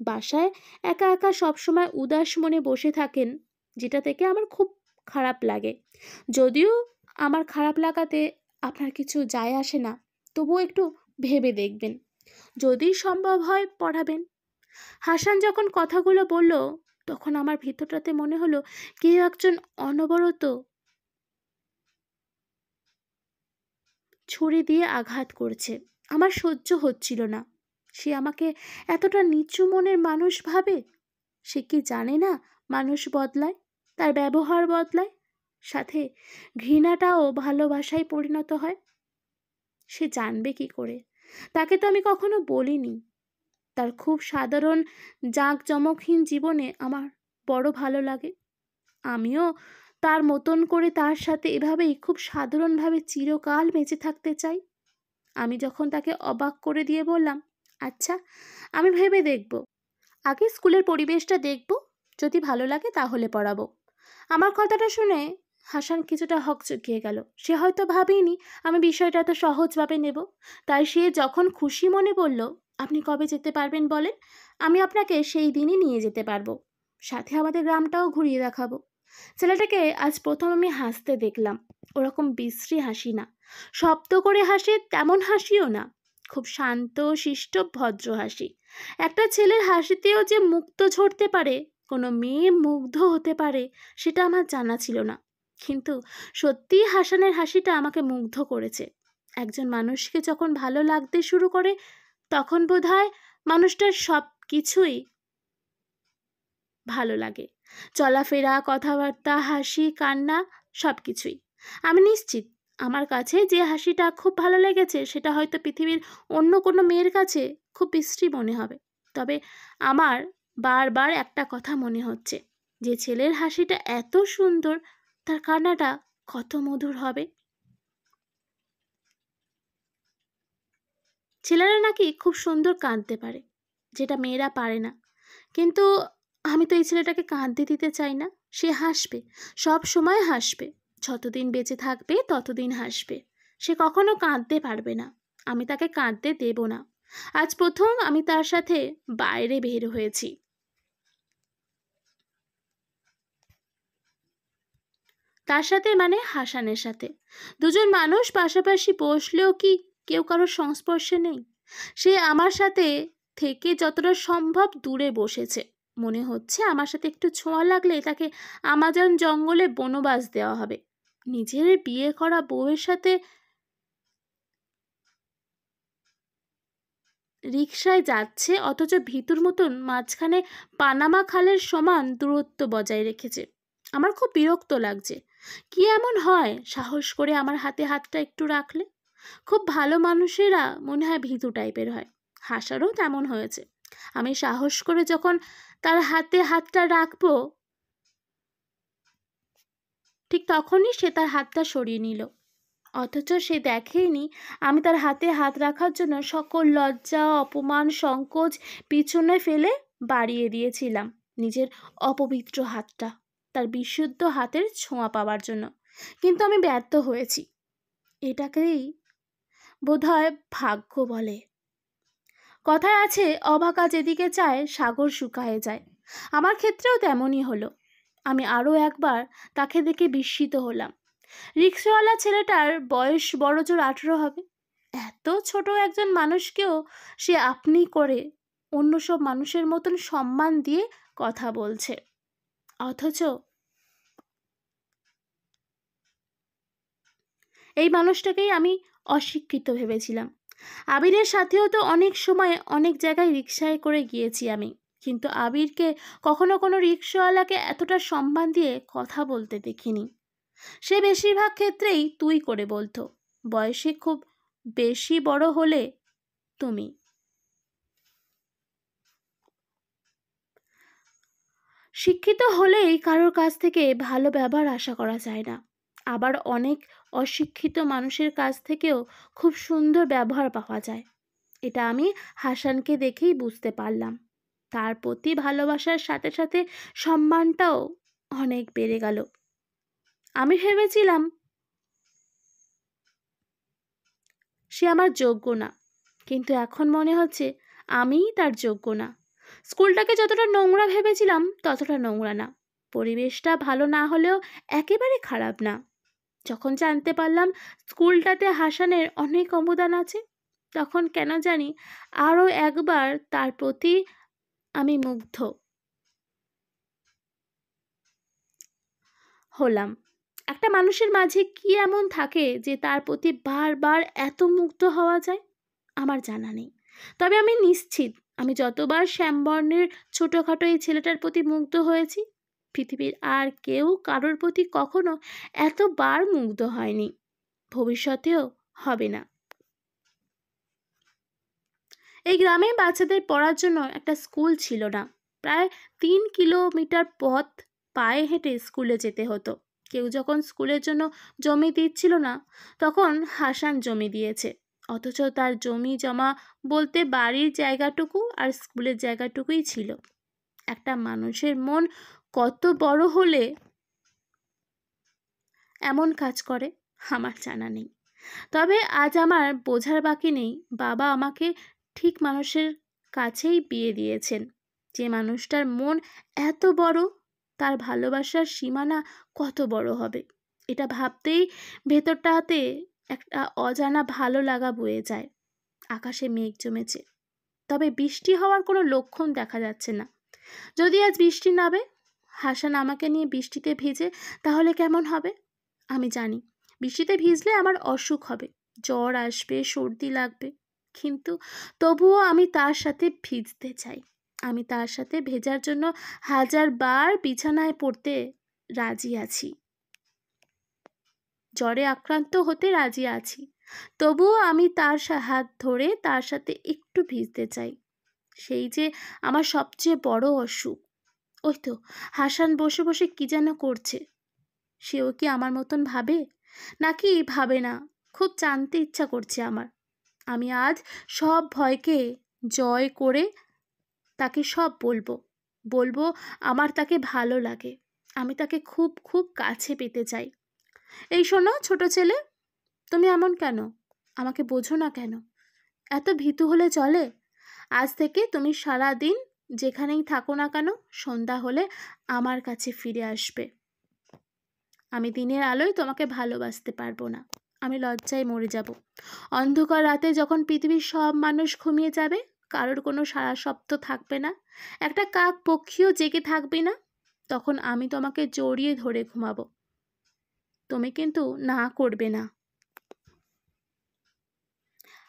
বাসায় একা একা সবসময় উদাস মনে বসে থাকেন, যেটা থেকে আমার খুব খারাপ লাগে। যদিও আমার খারাপ লাগাতে আপনার কিছু যায় আসে না, তবুও একটু ভেবে দেখবেন। যদি সম্ভব হয় পড়াবেন। হাসান যখন কথাগুলো বলল, তখন আমার ভিতরটাতে মনে হলো কেউ একজন অনবরত ছুরি দিয়ে আঘাত করছে। আমার সহ্য হচ্ছিল না। সে আমাকে এতটা নিচু মনের মানুষ ভাবে। সে কি জানে না মানুষ বদলায়, তার ব্যবহার বদলায়, সাথে ঘৃণাটাও ভালোবাসায় পরিণত হয়। সে জানবে কি করে? তাকে তো আমি কখনো বলিনি। তার খুব সাধারণ জাঁকজমকহীন জীবনে আমার বড় ভালো লাগে। আমিও তার মতন করে তার সাথে এভাবেই খুব সাধারণভাবে চিরকাল বেঁচে থাকতে চাই। আমি যখন তাকে অবাক করে দিয়ে বললাম, আচ্ছা আমি ভেবে দেখব, আগে স্কুলের পরিবেশটা দেখব, যদি ভালো লাগে তাহলে পড়াবো। আমার কথাটা শুনে হাসান কিছুটা হকচকিয়ে গেল। সে হয়তো ভাবেনি আমি বিষয়টা এত সহজভাবে নেব। তাই সে যখন খুশি মনে বলল, আপনি কবে যেতে পারবেন বলেন, আমি আপনাকে সেই দিনই নিয়ে যেতে পারবো, সাথে আমাদের গ্রামটাও ঘুরিয়ে দেখাবো। ছেলেটাকে আজ প্রথম আমি হাসতে দেখলাম। ওরকম বিশ্রী হাসি না, শব্দ করে হাসে তেমন হাসিও না, খুব শান্ত শিষ্ট ভদ্র হাসি। একটা ছেলের হাসিতেও যে মুক্ত ঝরতে পারে, কোনো মেয়ে মুগ্ধ হতে পারে, সেটা আমার জানা ছিল না। কিন্তু সত্যিই হাসানের হাসিটা আমাকে মুগ্ধ করেছে। একজন মানুষকে যখন ভালো লাগতে শুরু করে, তখন বোধহয় মানুষটার সব কিছুই ভালো লাগে। চলাফেরা, কথাবার্তা, হাসি, কান্না, সব কিছুই। আমি নিশ্চিত আমার কাছে যে হাসিটা খুব ভালো লেগেছে সেটা হয়তো পৃথিবীর অন্য কোনো মেয়ের কাছে খুব বিশ্রী মনে হবে। তবে আমার বারবার একটা কথা মনে হচ্ছে, যে ছেলের হাসিটা এত সুন্দর, তার কান্নাটা কত মধুর হবে। ছেলেরা নাকি খুব সুন্দর কাঁদতে পারে, যেটা মেয়েরা পারে না। কিন্তু আমি তো এই ছেলেটাকে কাঁদতে দিতে চাই না। সে হাসবে, সব সময় হাসবে, যতদিন বেঁচে থাকবে ততদিন হাসবে। সে কখনো কাঁদতে পারবে না, আমি তাকে কাঁদতে দেব না। আজ প্রথম আমি তার সাথে বাইরে বের হয়েছি। তার সাথে মানে হাসানের সাথে। দুজন মানুষ পাশাপাশি বসলেও কি কেউ কারোর সংস্পর্শে নেই? সে আমার সাথে থেকে যতটা সম্ভব দূরে বসেছে। মনে হচ্ছে আমার সাথে একটু ছোঁয়া লাগলে তাকে আমাজন জঙ্গলে বনবাস দেওয়া হবে। নিজের বিয়ে করা বউয়ের সাথে রিকশায় যাচ্ছে, অথচ ভিতুর মতন মাঝখানে পানামা খালের সমান দূরত্ব বজায় রেখেছে। আমার খুব বিরক্ত লাগছে। কি এমন হয় সাহস করে আমার হাতে হাতটা একটু রাখলে? খুব ভালো মানুষেরা মনে হয় ভীতু টাইপের হয়। হাসারও তেমন হয়েছে। আমি সাহস করে যখন তার হাতে হাতটা রাখবো, ঠিক তখনই সে তার হাতটা সরিয়ে নিল। অথচ সে দেখেইনি আমি তার হাতে হাত রাখার জন্য সকল লজ্জা, অপমান, সংকোচ পিছনে ফেলে বাড়িয়ে দিয়েছিলাম নিজের অপবিত্র হাতটা তার বিশুদ্ধ হাতের ছোঁয়া পাওয়ার জন্য। কিন্তু আমি ব্যর্থ হয়েছি। এটাকেই বোধহয় ভাগ্য বলে। কথায় আছে, অবাকা যেদিকে চায় সাগর শুকায়ে যায়। আমার ক্ষেত্রেও তেমনই হলো। আমি আরও একবার তাকে দেখে বিস্মিত হলাম। রিক্সাওয়ালা ছেলেটার বয়স বড়জোর 18 হবে। এত ছোট একজন মানুষকেও সে আপনি করে অন্য সব মানুষের মতন সম্মান দিয়ে কথা বলছে। অথচ এই মানুষটাকেই আমি অশিক্ষিত ভেবেছিলাম। আবিরের সাথেও তো অনেক সময় অনেক জায়গায় রিক্সায় করে গিয়েছি আমি, কিন্তু আবিরকে কখনো কোনো রিক্সাওয়ালাকে এতটা সম্মান দিয়ে কথা বলতে দেখিনি। সে বেশিরভাগ ক্ষেত্রেই তুই করে বলতো। বয়সে খুব বেশি বড় হলে তুমি। শিক্ষিত হলেই কারোর কাছ থেকে ভালো ব্যবহার আশা করা যায় না। আবার অনেক অশিক্ষিত মানুষের কাছ থেকেও খুব সুন্দর ব্যবহার পাওয়া যায়। এটা আমি হাসানকে দেখেই বুঝতে পারলাম। তার প্রতি ভালোবাসার সাথে সাথে সম্মানটাও অনেক বেড়ে গেল। আমি ভেবেছিলাম সে আমার যোগ্য না, কিন্তু এখন মনে হচ্ছে আমিই তার যোগ্য না। স্কুলটাকে যতটা নোংরা ভেবেছিলাম ততটা নোংরা না। পরিবেশটা ভালো না হলেও একেবারে খারাপ না। যখন জানতে পারলাম স্কুলটাতে হাসানের অনেক অবদান আছে, তখন কেন জানি আরও একবার তার প্রতি আমি মুগ্ধ হলাম। একটা মানুষের মাঝে কি এমন থাকে যে তার প্রতি বারবার এত মুগ্ধ হওয়া যায়? আমার জানা নেই। তবে আমি নিশ্চিত আমি যতবার শ্যামবর্ণের ছোটোখাটো এই ছেলেটার প্রতি মুগ্ধ হয়েছি, পৃথিবীর আর কেউ কারোর প্রতি কখনো এতবার মুগ্ধ হয়নি, ভবিষ্যতেও হবে না। এই গ্রামে বাচ্চাদের পড়ার জন্য একটা স্কুল ছিল না। প্রায় 3 কিলোমিটার পথ পায়ে হেঁটে স্কুলে যেতে হতো। কেউ যখন স্কুলের জন্য জমি দিচ্ছিল না, তখন হাসান জমি দিয়েছে। অথচ তার জমি জমা বলতে বাড়ির জায়গাটুকু আর স্কুলের জায়গাটুকুই ছিল। একটা মানুষের মন কত বড় হলে এমন কাজ করে আমার জানা নেই। তবে আজ আমার বোঝার বাকি নেই, বাবা আমাকে ঠিক মানুষের কাছেই বিয়ে দিয়েছেন। যে মানুষটার মন এত বড়, তার ভালোবাসার সীমানা কত বড় হবে, এটা ভাবতেই ভেতরটাতে একটা অজানা ভালো লাগা বয়ে যায়। আকাশে মেঘ জমেছে, তবে বৃষ্টি হওয়ার কোনো লক্ষণ দেখা যাচ্ছে না। যদি আজ বৃষ্টি নামে, হাসান আমাকে নিয়ে বৃষ্টিতে ভিজে, তাহলে কেমন হবে? আমি জানি বৃষ্টিতে ভিজলে আমার অসুখ হবে, জ্বর আসবে, সর্দি লাগবে, কিন্তু তবুও আমি তার সাথে ভিজতে চাই। আমি তার সাথে ভেজার জন্য 1000বার বিছানায় পড়তে রাজি আছি, জ্বরে আক্রান্ত হতে রাজি আছি, তবুও আমি তার হাত ধরে তার সাথে একটু ভিজতে চাই। সেই যে আমার সবচেয়ে বড় অসুখ। ওই তো হাসান বসে বসে কি যেন করছে। সেও কি আমার মতন ভাবে, নাকি ভাবে না? খুব জানতে ইচ্ছা করছে আমার। আমি আজ সব ভয়কে জয় করে তাকে সব বলবো। বলবো আমার তাকে ভালো লাগে, আমি তাকে খুব খুব কাছে পেতে চাই। এই শোনো ছোট ছেলে, তুমি এমন কেন? আমাকে বোঝো না কেন? এত ভীতু হলে চলে? আজ থেকে তুমি সারা দিন যেখানেই থাকো না কেন, সন্ধ্যা হলে আমার কাছে ফিরে আসবে। আমি দিনের আলোয় তোমাকে ভালোবাসতে পারবো না, আমি লজ্জায় মরে যাব। অন্ধকার রাতে যখন পৃথিবীর সব মানুষ ঘুমিয়ে যাবে, কারোর কোনো সারা শব্দ থাকবে না, একটা কাক পক্ষীও জেগে থাকবে না, তখন আমি তোমাকে জড়িয়ে ধরে ঘুমাবো। তুমি কিন্তু না করবে না।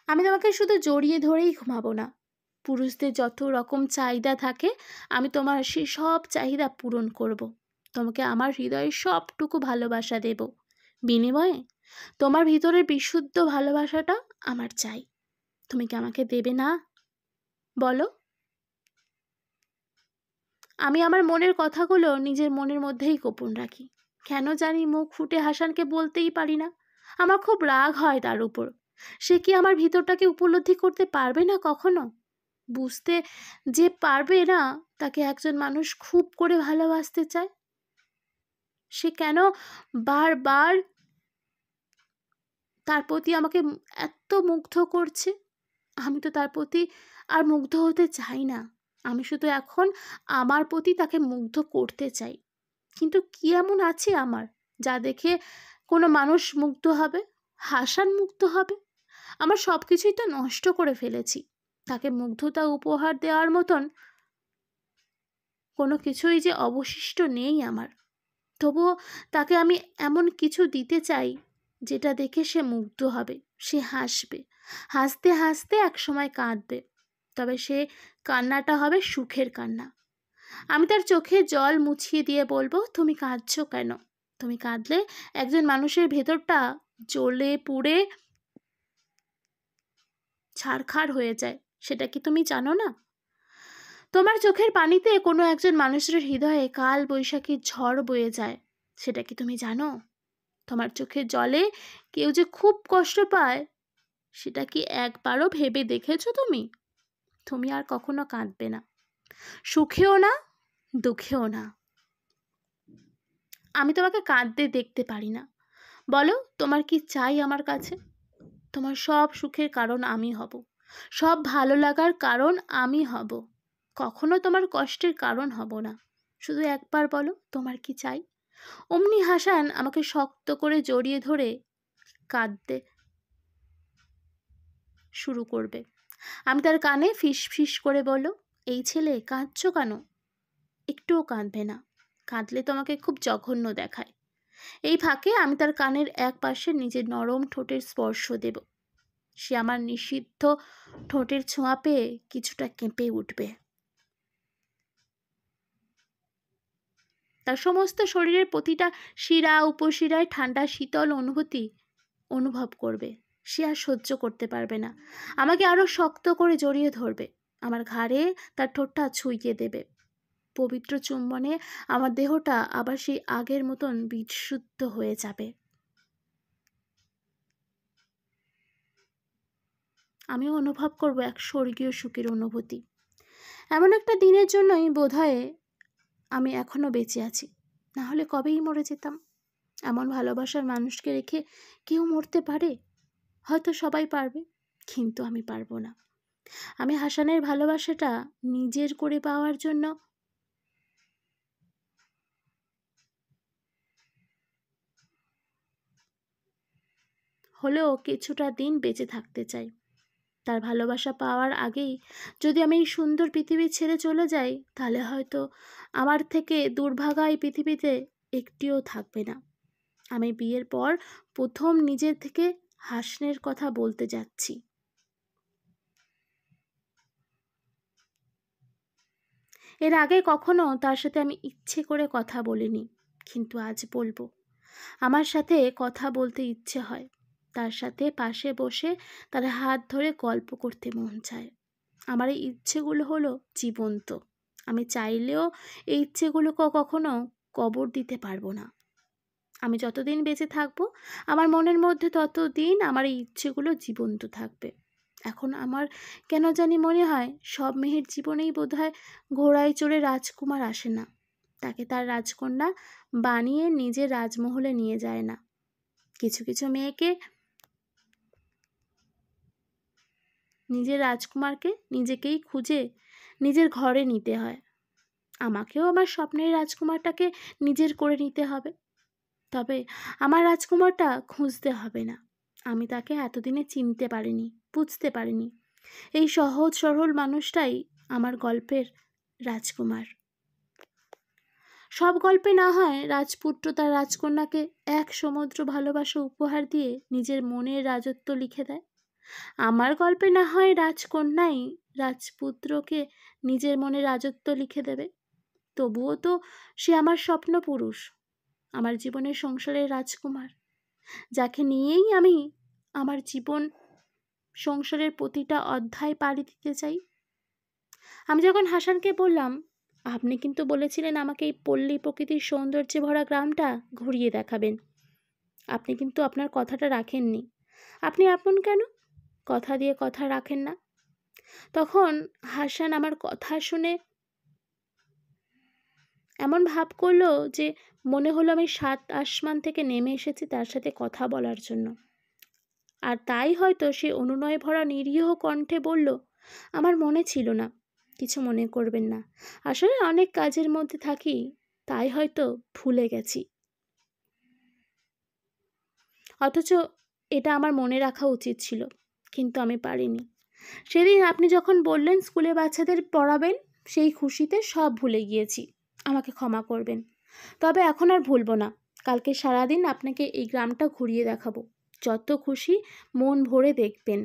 আমি তোমাকে শুধু জড়িয়ে ধরেই ঘুমাবো না। পুরুষদের যত রকম চাহিদা থাকে আমি তোমার সেই সব চাহিদা পূরণ করব। তোমাকে আমার হৃদয়ের সবটুকু ভালোবাসা দেব। বিনিময়ে তোমার ভিতরের বিশুদ্ধ ভালোবাসাটা আমার চাই। তুমি কি আমাকে দেবে না? বলো। আমি আমার মনের কথাগুলো নিজের মনের মধ্যেই গোপন রাখি। কেন জানি মুখ ফুটে হাসানকে বলতেই পারি না। আমার খুব রাগ হয় তার উপর। সে কি আমার ভিতরটাকে উপলব্ধি করতে পারবে না কখনো? বুঝতে যে পারবে না তাকে একজন মানুষ খুব করে ভালোবাসতে চায়, সে কেন বারবার তার প্রতি আমাকে এত মুগ্ধ করছে? আমি তো তার প্রতি আর মুগ্ধ হতে চাই না। আমি শুধু এখন আমার প্রতি তাকে মুগ্ধ করতে চাই। কিন্তু কি এমন আছে আমার যা দেখে কোনো মানুষ মুগ্ধ হবে? হাসান মুগ্ধ হবে? আমার সব কিছুই তো নষ্ট করে ফেলেছি। তাকে মুগ্ধতা উপহার দেওয়ার মতন কোনো কিছুই যে অবশিষ্ট নেই আমার। তবুও তাকে আমি এমন কিছু দিতে চাই যেটা দেখে সে মুগ্ধ হবে, সে হাসবে, হাসতে হাসতে একসময় কাঁদবে। তবে সে কান্নাটা হবে সুখের কান্না। আমি তার চোখে জল মুছিয়ে দিয়ে বলবো, তুমি কাঁদছো কেন? তুমি কাঁদলে একজন মানুষের ভেতরটা জ্বলে পুড়ে ছারখার হয়ে যায়। সেটা কি তুমি জানো না? তোমার চোখের পানিতে কোনো একজন মানুষের হৃদয়ে কাল বৈশাখীর ঝড় বয়ে যায়। সেটা কি তুমি জানো? তোমার চোখের জলে কেউ যে খুব কষ্ট পায়, সেটা কি একবারও ভেবে দেখেছো তুমি? তুমি আর কখনো কাঁদবে না, সুখেও না, দুঃখেও না। আমি তোমাকে কাঁদতে দেখতে পারি না। বলো, তোমার কি চাই আমার কাছে? তোমার সব সুখের কারণ আমি হব, সব ভালো লাগার কারণ আমি হব। কখনো তোমার কষ্টের কারণ হব না। শুধু একবার বলো তোমার কি চাই। অমনি হাসান আমাকে শক্ত করে জড়িয়ে ধরে কাঁদতে শুরু করবে। আমি তার কানে ফিস ফিস করে বলল, এই ছেলে কাঁদছো কেন? একটুও কাঁদবে না। কাঁদলে তোমাকে খুব জঘন্য দেখায়। এই ফাঁকে আমি তার কানের এক পাশে নিজের নরম ঠোঁটের স্পর্শ দেব। সে আমার নিষিদ্ধ ঠোঁটের ছোঁয়া পেয়ে কিছুটা কেঁপে উঠবে। তার সমস্ত শরীরের প্রতিটা শিরা উপশিরায় ঠান্ডা শীতল অনুভূতি অনুভব করবে। সে আর সহ্য করতে পারবে না। আমাকে আরো শক্ত করে জড়িয়ে ধরবে। আমার ঘাড়ে তার ঠোঁটটা ছুঁইয়ে দেবে। পবিত্র চুম্বনে আমার দেহটা আবার সেই আগের মতন বিশুদ্ধ হয়ে যাবে। আমিও অনুভব করব এক স্বর্গীয় সুখের অনুভূতি। এমন একটা দিনের জন্যই বোধহয় আমি এখনো বেঁচে আছি। না হলে কবেই মরে যেতাম। এমন ভালোবাসার মানুষকে রেখে কেউ মরতে পারে? হয়তো সবাই পারবে, কিন্তু আমি পারবো না। আমি হাসানের ভালোবাসাটা নিজের করে পাওয়ার জন্য হলেও কিছুটা দিন বেঁচে থাকতে চাই। তার ভালোবাসা পাওয়ার আগেই যদি আমি এই সুন্দর পৃথিবী ছেড়ে চলে যাই, তাহলে হয়তো আমার থেকে দুর্ভাগা এই পৃথিবীতে একটিও থাকবে না। আমি বিয়ের পর প্রথম নিজের থেকে হাসনের কথা বলতে যাচ্ছি। এর আগে কখনো তার সাথে আমি ইচ্ছে করে কথা বলিনি, কিন্তু আজ বলবো। আমার সাথে কথা বলতে ইচ্ছে হয়। তার সাথে পাশে বসে তার হাত ধরে গল্প করতে মন চায়। আমার এই ইচ্ছেগুলো হলো জীবন্ত। আমি চাইলেও এই ইচ্ছেগুলোকে কখনো কবর দিতে পারবো না। আমি যতদিন বেঁচে থাকবো, আমার মনের মধ্যে ততদিন আমার এই ইচ্ছেগুলো জীবন্ত থাকবে। এখন আমার কেন জানি মনে হয় সব মেয়ের জীবনেই বোধহয় ঘোড়ায় চড়ে রাজকুমার আসে না। তাকে তার রাজকন্যা বানিয়ে নিজের রাজমহলে নিয়ে যায় না। কিছু কিছু মেয়েকে নিজের রাজকুমারকে নিজেকেই খুঁজে নিজের ঘরে নিতে হয়। আমাকেও আমার স্বপ্নের রাজকুমারটাকে নিজের করে নিতে হবে। তবে আমার রাজকুমারটা খুঁজতে হবে না। আমি তাকে এতদিনে চিনতে পারিনি, বুঝতে পারিনি। এই সহজ সরল মানুষটাই আমার গল্পের রাজকুমার। সব গল্পে না হয় রাজপুত্র তার রাজকন্যাকে এক সমুদ্র ভালোবাসা উপহার দিয়ে নিজের মনের রাজত্ব লিখে দেয়। আমার গল্পে না হয় রাজকন্যাই রাজপুত্রকে নিজের মনে রাজত্ব লিখে দেবে। তবুও তো সে আমার স্বপ্ন পুরুষ, আমার জীবনের সংসারের রাজকুমার, যাকে নিয়েই আমি আমার জীবন সংসারের প্রতিটা অধ্যায় পাড়ি দিতে চাই। আমি যখন হাসানকে বললাম, আপনি কিন্তু বলেছিলেন আমাকে এই পল্লী প্রকৃতির সৌন্দর্যে ভরা গ্রামটা ঘুরিয়ে দেখাবেন, আপনি কিন্তু আপনার কথাটা রাখেননি। আপনি আপন কেন? কথা দিয়ে কথা রাখেন না। তখন হাসান আমার কথা শুনে এমন ভাব করলো যে মনে হলো আমি 7 আসমান থেকে নেমে এসেছি তার সাথে কথা বলার জন্য। আর তাই হয়তো সে অনুনয় ভরা নিরীহ কণ্ঠে বলল, আমার মনে ছিল না, কিছু মনে করবেন না, আসলে অনেক কাজের মধ্যে থাকি, তাই হয়তো ভুলে গেছি। অথচ এটা আমার মনে রাখা উচিত ছিল, কিন্তু আমি পারিনি। সেদিন আপনি যখন বললেন স্কুলে বাচ্চাদের পড়াবেন, সেই খুশিতে সব ভুলে গিয়েছি, আমাকে ক্ষমা করবেন। তবে এখন আর ভুলব না। কালকে সারাদিন আপনাকে এই গ্রামটা ঘুরিয়ে দেখাবো, যত খুশি মন ভরে দেখবেন।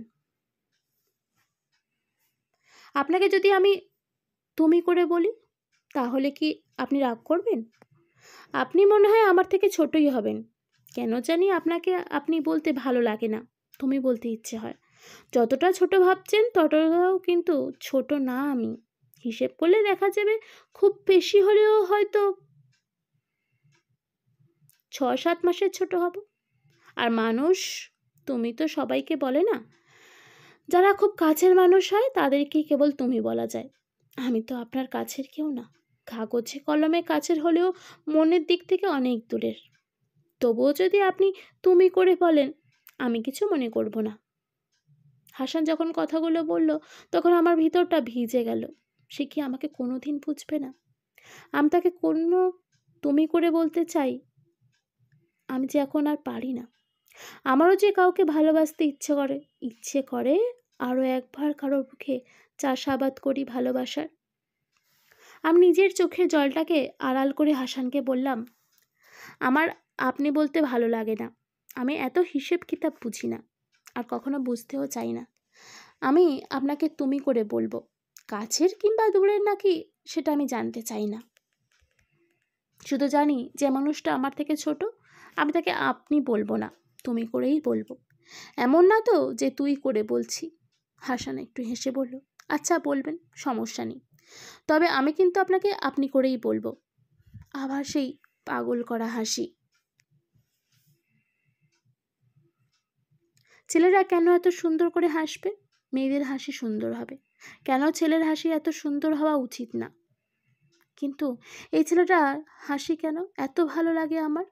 আপনাকে যদি আমি তুমি করে বলি, তাহলে কি আপনি রাগ করবেন? আপনি মনে হয় আমার থেকে ছোটই হবেন। কেন জানি আপনাকে আপনি বলতে ভালো লাগে না, তুমি বলতে ইচ্ছে হয়। যতটা ছোট ভাবছেন ততটাও কিন্তু ছোট না আমি। হিসেব করলে দেখা যাবে খুব বেশি হলেও হয়তো 6-7 মাসের ছোট হব। আর মানুষ তুমি তো সবাইকে বলে না, যারা খুব কাছের মানুষ হয় তাদেরকেই কেবল তুমি বলা যায়। আমি তো আপনার কাছের কেউ না, কাগজে কলমে কাছের হলেও মনের দিক থেকে অনেক দূরের। তবুও যদি আপনি তুমি করে বলেন, আমি কিছু মনে করব না। হাসান যখন কথাগুলো বলল তখন আমার ভিতরটা ভিজে গেল। সে কি আমাকে কোনোদিন বুঝবে না? আমি তাকে কোনো তুমি করে বলতে চাই, আমি যে এখন আর পারি না। আমারও যে কাউকে ভালোবাসতে ইচ্ছে করে আরও একবার কারোর মুখে চাষাবাদ করি ভালোবাসার। আমি নিজের চোখের জলটাকে আড়াল করে হাসানকে বললাম, আমার আপনি বলতে ভালো লাগে না, আমি এত হিসেব কিতাব বুঝি না, আর কখনো বুঝতেও চাই না। আমি আপনাকে তুমি করে বলবো, কাছের কিংবা দূরের নাকি সেটা আমি জানতে চাই না। শুধু জানি যে মানুষটা আমার থেকে ছোট, আমি তাকে আপনি বলবো না, তুমি করেই বলবো। এমন না তো যে তুই করে বলছি। হাসান একটু হেসে বলল, আচ্ছা বলবেন, সমস্যা নেই, তবে আমি কিন্তু আপনাকে আপনি করেই বলবো। আবার সেই পাগল করা হাসি। ছেলেরা কেন এত সুন্দর করে হাসবে? মেয়েদের হাসি সুন্দর হবে কেন? ছেলের হাসি এত সুন্দর হওয়া উচিত না। কিন্তু এই ছেলেটার হাসি কেন এত ভালো লাগে আমার?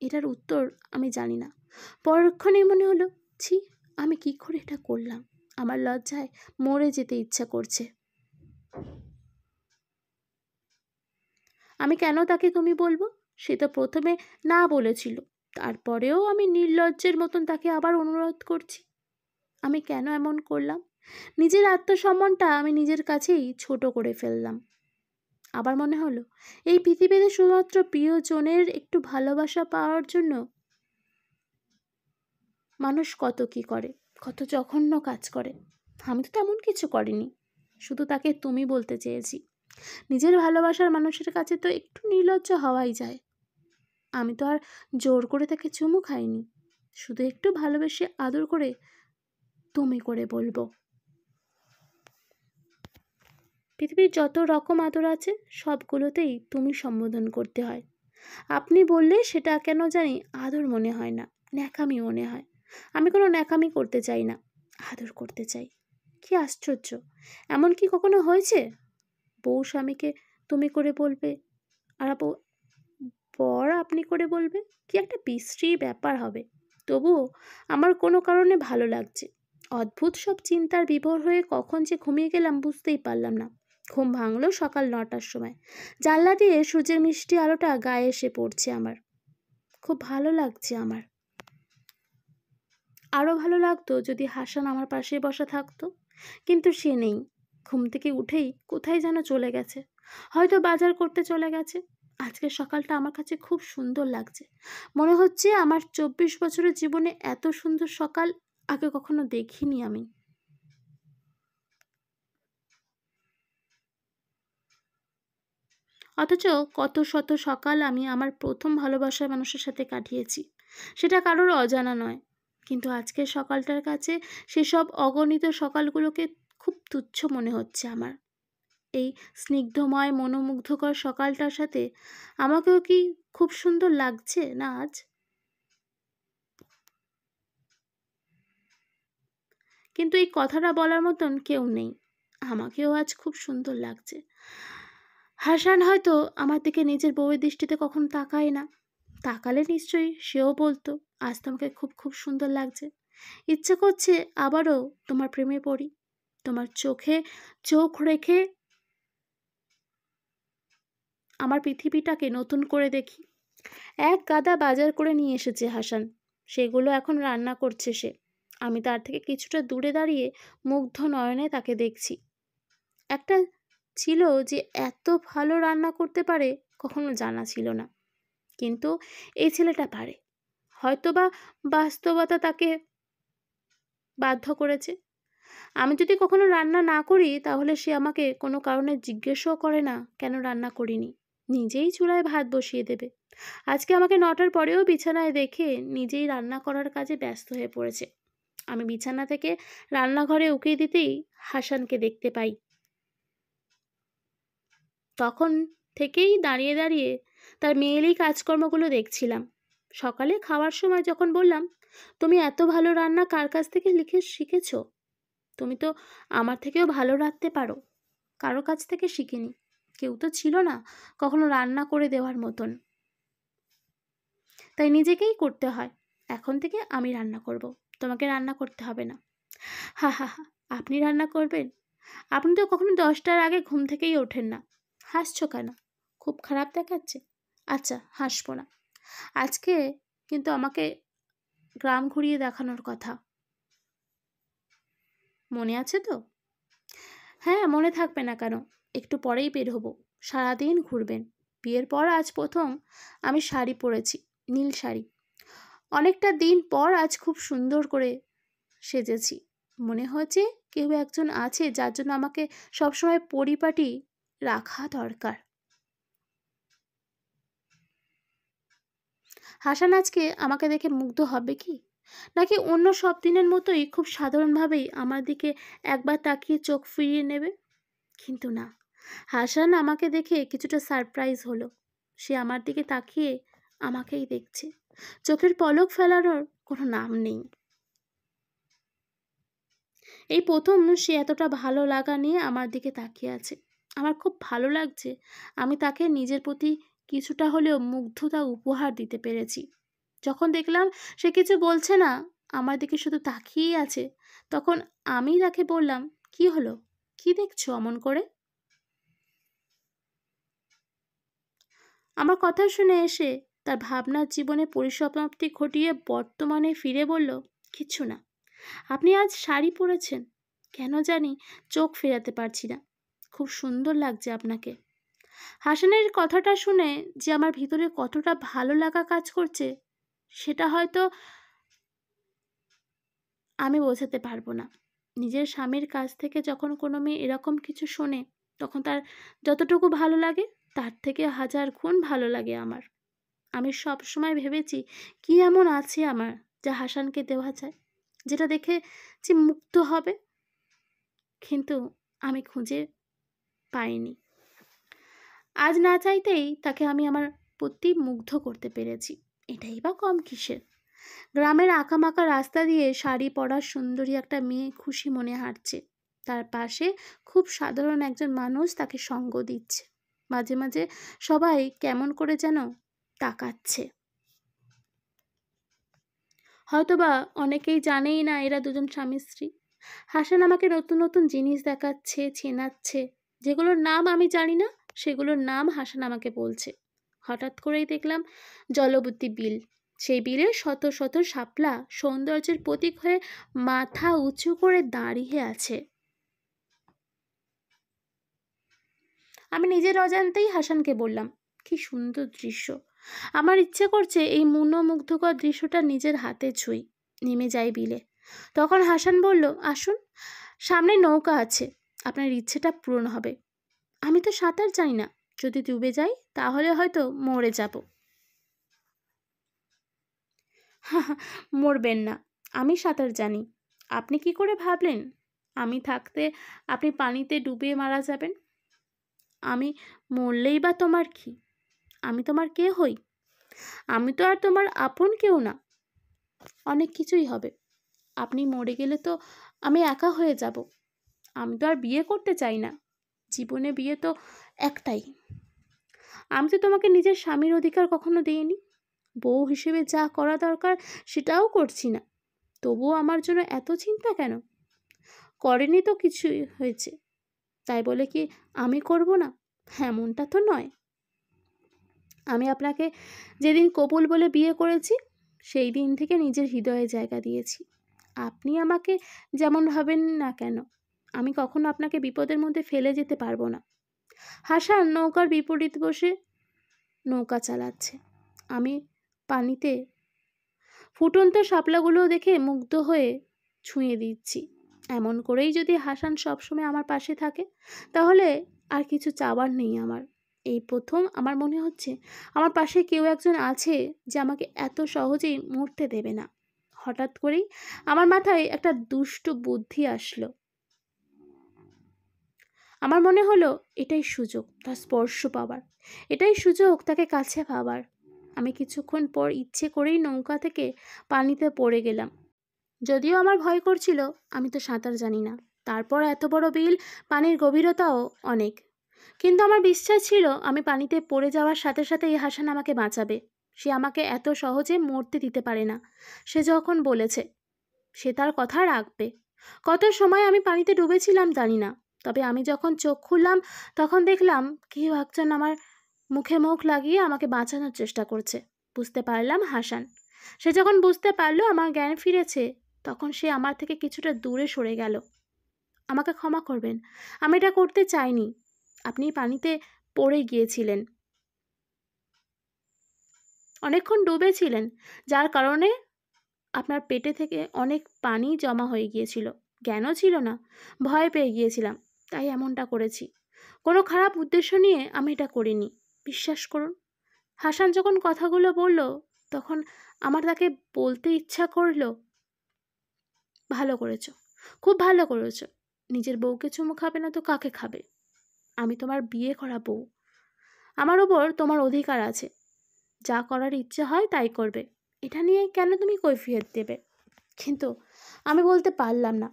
এটার উত্তর আমি জানি না। পরক্ষণেই মনে হলো, ছি, আমি কি করে এটা করলাম? আমার লজ্জায় মরে যেতে ইচ্ছা করছে। আমি কেন তাকে তুমি বলবো? সে তো প্রথমে না বলেছিল, তারপরেও আমি নির্লজ্জের মতন তাকে আবার অনুরোধ করছি। আমি কেন এমন করলাম? নিজের আত্মসম্মানটা আমি নিজের কাছেই ছোট করে ফেললাম। আবার মনে হলো, এই পৃথিবীতে শুধুমাত্র প্রিয়জনের একটু ভালোবাসা পাওয়ার জন্য মানুষ কত কি করে, কত জঘন্য কাজ করে। আমি তো তেমন কিছু করিনি, শুধু তাকে তুমি বলতে চেয়েছি। নিজের ভালোবাসার মানুষের কাছে তো একটু নির্লজ্জ হওয়াই যায়। আমি তো আর জোর করে তাকে চুমু খাইনি, শুধু একটু ভালোবেসে আদর করে তুমি করে বলবো। পৃথিবীর যত রকম আদর আছে সবগুলোতেই তুমি সম্বোধন করতে হয়। আপনি বললে সেটা কেন জানি আদর মনে হয় না, ন্যাকামি মনে হয়। আমি কোনো ন্যাকামি করতে চাই না, আদর করতে চাই। কি আশ্চর্য! এমন কি কখনো হয়েছে বউ স্বামীকে তুমি করে বলবে আর পর আপনি করে বলবে? কি একটা বিশ্রী ব্যাপার হবে। তবুও আমার কোনো কারণে ভালো লাগছে। অদ্ভুত সব চিন্তার বিভোর হয়ে কখন যে ঘুমিয়ে গেলাম বুঝতেই পারলাম না। ঘুম ভাঙলো সকাল 9টার সময়। জানলা দিয়ে সূর্যের মিষ্টি আলোটা গায়ে এসে পড়ছে আমার। খুব ভালো লাগছে আমার। আরও ভালো লাগতো যদি হাসান আমার পাশে বসা থাকতো, কিন্তু সে নেই। ঘুম থেকে উঠেই কোথায় যেন চলে গেছে, হয়তো বাজার করতে চলে গেছে। আজকের সকালটা আমার কাছে খুব সুন্দর লাগছে। মনে হচ্ছে আমার ২৪ বছরের জীবনে এত সুন্দর সকাল আগে কখনো দেখিনি আমি। অথচ কত শত সকাল আমি আমার ১ম ভালোবাসার মানুষের সাথে কাটিয়েছি। সেটা কারোর অজানা নয়। কিন্তু আজকের সকালটার কাছে সেসব অগণিত সকালগুলোকে খুব তুচ্ছ মনে হচ্ছে আমার। এই স্নিগ্ধময় মনোমুগ্ধকর সকালটার সাথে আমাকেও কি খুব সুন্দর লাগছে না আজ? কিন্তু এই কথাটা বলার মতন কেউ নেই। আমাকেও আজ খুব সুন্দর লাগছে। হাসান হয়তো আমার দিকে নিজের বউয়ের দৃষ্টিতে কখনো তাকায় না। তাকালে নিশ্চয়ই সেও বলতো, আজ তোমাকে খুব খুব সুন্দর লাগছে। ইচ্ছে করছে আবারও তোমার প্রেমে পড়ি। তোমার চোখে চোখ রেখে আমার পৃথিবীটাকে নতুন করে দেখি। এক গাদা বাজার করে নিয়ে এসেছে হাসান। সেগুলো এখন রান্না করছে সে। আমি তার থেকে কিছুটা দূরে দাঁড়িয়ে মুগ্ধ নয়নে তাকে দেখছি। একটা ছিল যে এত ভালো রান্না করতে পারে কখনো জানা ছিল না। কিন্তু এই ছেলেটা পারে। হয়তোবা বাস্তবতা তাকে বাধ্য করেছে। আমি যদি কখনো রান্না না করি তাহলে সে আমাকে কোনো কারণে জিজ্ঞেসও করে না কেন রান্না করিনি। নিজেই চুলায় ভাত বসিয়ে দেবে। আজকে আমাকে ৯টার পরেও বিছানায় দেখে নিজেই রান্না করার কাজে ব্যস্ত হয়ে পড়েছে। আমি বিছানা থেকে রান্নাঘরে উঁকি দিতেই হাসানকে দেখতে পাই। তখন থেকেই দাঁড়িয়ে দাঁড়িয়ে তার মেয়েলি কাজকর্মগুলো দেখছিলাম। সকালে খাওয়ার সময় যখন বললাম, তুমি এত ভালো রান্না কার কাছ থেকে শিখেছো? তুমি তো আমার থেকেও ভালো রাঁধতে পারো। কারো কাছ থেকে শিখিনি। কেউ তো ছিল না কখনো রান্না করে দেওয়ার মতন। তাই নিজেকেই করতে হয়। এখন থেকে আমি রান্না করব। তোমাকে রান্না করতে হবে না। হা হা হা, আপনি রান্না করবেন? আপনি তো কখনো 10টার আগে ঘুম থেকেই ওঠেন না। হাসছো কেন? খুব খারাপ দেখাচ্ছে? আচ্ছা, হাসবো না। আজকে কিন্তু আমাকে গ্রাম ঘুরিয়ে দেখানোর কথা। মনে আছে তো? হ্যাঁ, মনে থাকবে না কেন? একটু পরেই বের হব। সারাদিন ঘুরবেন। বিয়ের পর আজ প্রথম আমি শাড়ি পরেছি, নীল শাড়ি। অনেকটা দিন পর আজ খুব সুন্দর করে সেজেছি। মনে হয়েছে কেউ একজন আছে যার জন্য আমাকে সবসময় পরিপাটি রাখা দরকার। হাসান আজকে আমাকে দেখে মুগ্ধ হবে কি? নাকি অন্য সব দিনের মতোই খুব সাধারণভাবেই আমার দিকে একবার তাকিয়ে চোখ ফিরিয়ে নেবে? কিন্তু না, হাসান আমাকে দেখে কিছুটা সারপ্রাইজ হলো। সে আমার দিকে তাকিয়ে আমাকেই দেখছে। চোখের পলক ফেলানোর কোনো নাম নেই। এই প্রথম সে এতটা ভালো লাগা নিয়ে আমার দিকে তাকিয়ে আছে। আমার খুব ভালো লাগছে। আমি তাকে নিজের প্রতি কিছুটা হলেও মুগ্ধতা উপহার দিতে পেরেছি। যখন দেখলাম সে কিছু বলছে না, আমার দিকে শুধু তাকিয়েই আছে, তখন আমি তাকে বললাম, কি হলো? কি দেখছো অমন করে? আমার কথা শুনে এসে তার ভাবনার জীবনে পরিসমাপ্তি ঘটিয়ে বর্তমানে ফিরে বলল, কিছু না। আপনি আজ শাড়ি পরেছেন, কেন জানি চোখ ফেরাতে পারছি না। খুব সুন্দর লাগছে আপনাকে। হাসানের কথাটা শুনে যে আমার ভিতরে কতটা ভালো লাগা কাজ করছে সেটা হয়তো আমি বোঝাতে পারবো না। নিজের স্বামীর কাছ থেকে যখন কোনো মেয়ে এরকম কিছু শোনে তখন তার যতটুকু ভালো লাগে তার থেকে হাজার গুণ ভালো লাগে আমার। আমি সব সময় ভেবেছি কি এমন আছে আমার যা হাসানকে দেওয়া যায়, যেটা দেখে যে মুগ্ধ হবে, কিন্তু আমি খুঁজে পাইনি। আজ না চাইতেই তাকে আমি আমার প্রতি মুগ্ধ করতে পেরেছি। এটাই বা কম কিসের? গ্রামের আঁকামাকা রাস্তা দিয়ে শাড়ি পরা সুন্দরী একটা মেয়ে খুশি মনে হাঁটছে। তার পাশে খুব সাধারণ একজন মানুষ তাকে সঙ্গ দিচ্ছে। মাঝে মাঝে সবাই কেমন করে যেন তাকাচ্ছে। হয়তোবা অনেকেই জানেই না এরা দুজন স্বামী স্ত্রী। হাসান আমাকে নতুন নতুন জিনিস দেখাচ্ছে, চেনাচ্ছে। যেগুলোর নাম আমি জানি না সেগুলোর নাম হাসান আমাকে বলছে। হঠাৎ করেই দেখলাম জলবতী বিল। সেই বিলে শত শত শাপলা সৌন্দর্যের প্রতীক হয়ে মাথা উঁচু করে দাঁড়িয়ে আছে। আমি নিজের অজান্তেই হাসানকে বললাম, কি সুন্দর দৃশ্য! আমার ইচ্ছে করছে এই মনোমুগ্ধকর দৃশ্যটা নিজের হাতে ছুঁই। নেমে যাই বিলে। তখন হাসান বলল, আসুন, সামনে নৌকা আছে, আপনার ইচ্ছেটা পূরণ হবে। আমি তো সাঁতার জানি না, যদি ডুবে যাই তাহলে হয়তো মরে যাব। মরবেন না, আমি সাঁতার জানি। আপনি কি করে ভাবলেন আমি থাকতে আপনি পানিতে ডুবে মারা যাবেন? আমি মরলেই বা তোমার কি? আমি তোমার কে হই? আমি তো আর তোমার আপন কেউ না। অনেক কিছুই হবে। আপনি মরে গেলে তো আমি একা হয়ে যাব। আমি তো আর বিয়ে করতে চাই না। জীবনে বিয়ে তো একটাই। আমি তো তোমাকে নিজের স্বামীর অধিকার কখনো দিইনি। বউ হিসেবে যা করা দরকার সেটাও করছি না। তবুও আমার জন্য এত চিন্তা কেন? করেনি তো কিছুই হয়েছে, তাই বলে কি আমি করব না? এমনটা তো নয়। আমি আপনাকে যেদিন কবুল বলে বিয়ে করেছি, সেই দিন থেকে নিজের হৃদয়ে জায়গা দিয়েছি। আপনি আমাকে যেমন ভাবেন না কেন, আমি কখনো আপনাকে বিপদের মধ্যে ফেলে যেতে পারবো না। হাসান নৌকার বিপরীত বসে নৌকা চালাচ্ছে। আমি পানিতে ফুটন্ত শাপলাগুলো দেখে মুগ্ধ হয়ে ছুঁয়ে দিচ্ছি। এমন করেই যদি হাসান সবসময় আমার পাশে থাকে, তাহলে আর কিছু চাওয়ার নেই আমার। এই প্রথম আমার মনে হচ্ছে আমার পাশে কেউ একজন আছে যে আমাকে এত সহজেই মরতে দেবে না। হঠাৎ করেই আমার মাথায় একটা দুষ্ট বুদ্ধি আসলো। আমার মনে হলো এটাই সুযোগ তার স্পর্শ পাওয়ার, এটাই সুযোগ তাকে কাছে পাওয়ার। আমি কিছুক্ষণ পর ইচ্ছে করেই নৌকা থেকে পানিতে পড়ে গেলাম। যদিও আমার ভয় করছিল, আমি তো সাঁতার জানি না। তারপর এত বড় বিল, পানির গভীরতাও অনেক। কিন্তু আমার বিশ্বাস ছিল আমি পানিতে পড়ে যাওয়ার সাথে সাথেই হাসান আমাকে বাঁচাবে। সে আমাকে এত সহজে মরতে দিতে পারে না। সে যখন বলেছে, সে তার কথা রাখবে। কত সময় আমি পানিতে ডুবেছিলাম জানি না, তবে আমি যখন চোখ খুললাম তখন দেখলাম কেউ একজন আমার মুখে মুখ লাগিয়ে আমাকে বাঁচানোর চেষ্টা করছে। বুঝতে পারলাম হাসান। সে যখন বুঝতে পারলো আমার জ্ঞান ফিরেছে, তখন সে আমার থেকে কিছুটা দূরে সরে গেল। আমাকে ক্ষমা করবেন, আমি এটা করতে চাইনি। আপনি পানিতে পড়ে গিয়েছিলেন, অনেকক্ষণ ডুবেছিলেন, যার কারণে আপনার পেটে থেকে অনেক পানি জমা হয়ে গিয়েছিল। জ্ঞানও ছিল না, ভয় পেয়ে গিয়েছিলাম, তাই এমনটা করেছি। কোনো খারাপ উদ্দেশ্য নিয়ে আমি এটা করিনি, বিশ্বাস করুন। হাসান যখন কথাগুলো বলল, তখন আমার তাকে বলতে ইচ্ছা করলো, ভালো করেছো, খুব ভালো করেছো। নিজের বউকে চুমু খাবে না তো কাকে খাবে? আমি তোমার বিয়ে করা বউ। আমার ওপর তোমার অধিকার আছে। যা করার ইচ্ছে হয় তাই করবে। এটা নিয়ে কেন তুমি কৈফিয়ত দেবে? কিন্তু আমি বলতে পারলাম না।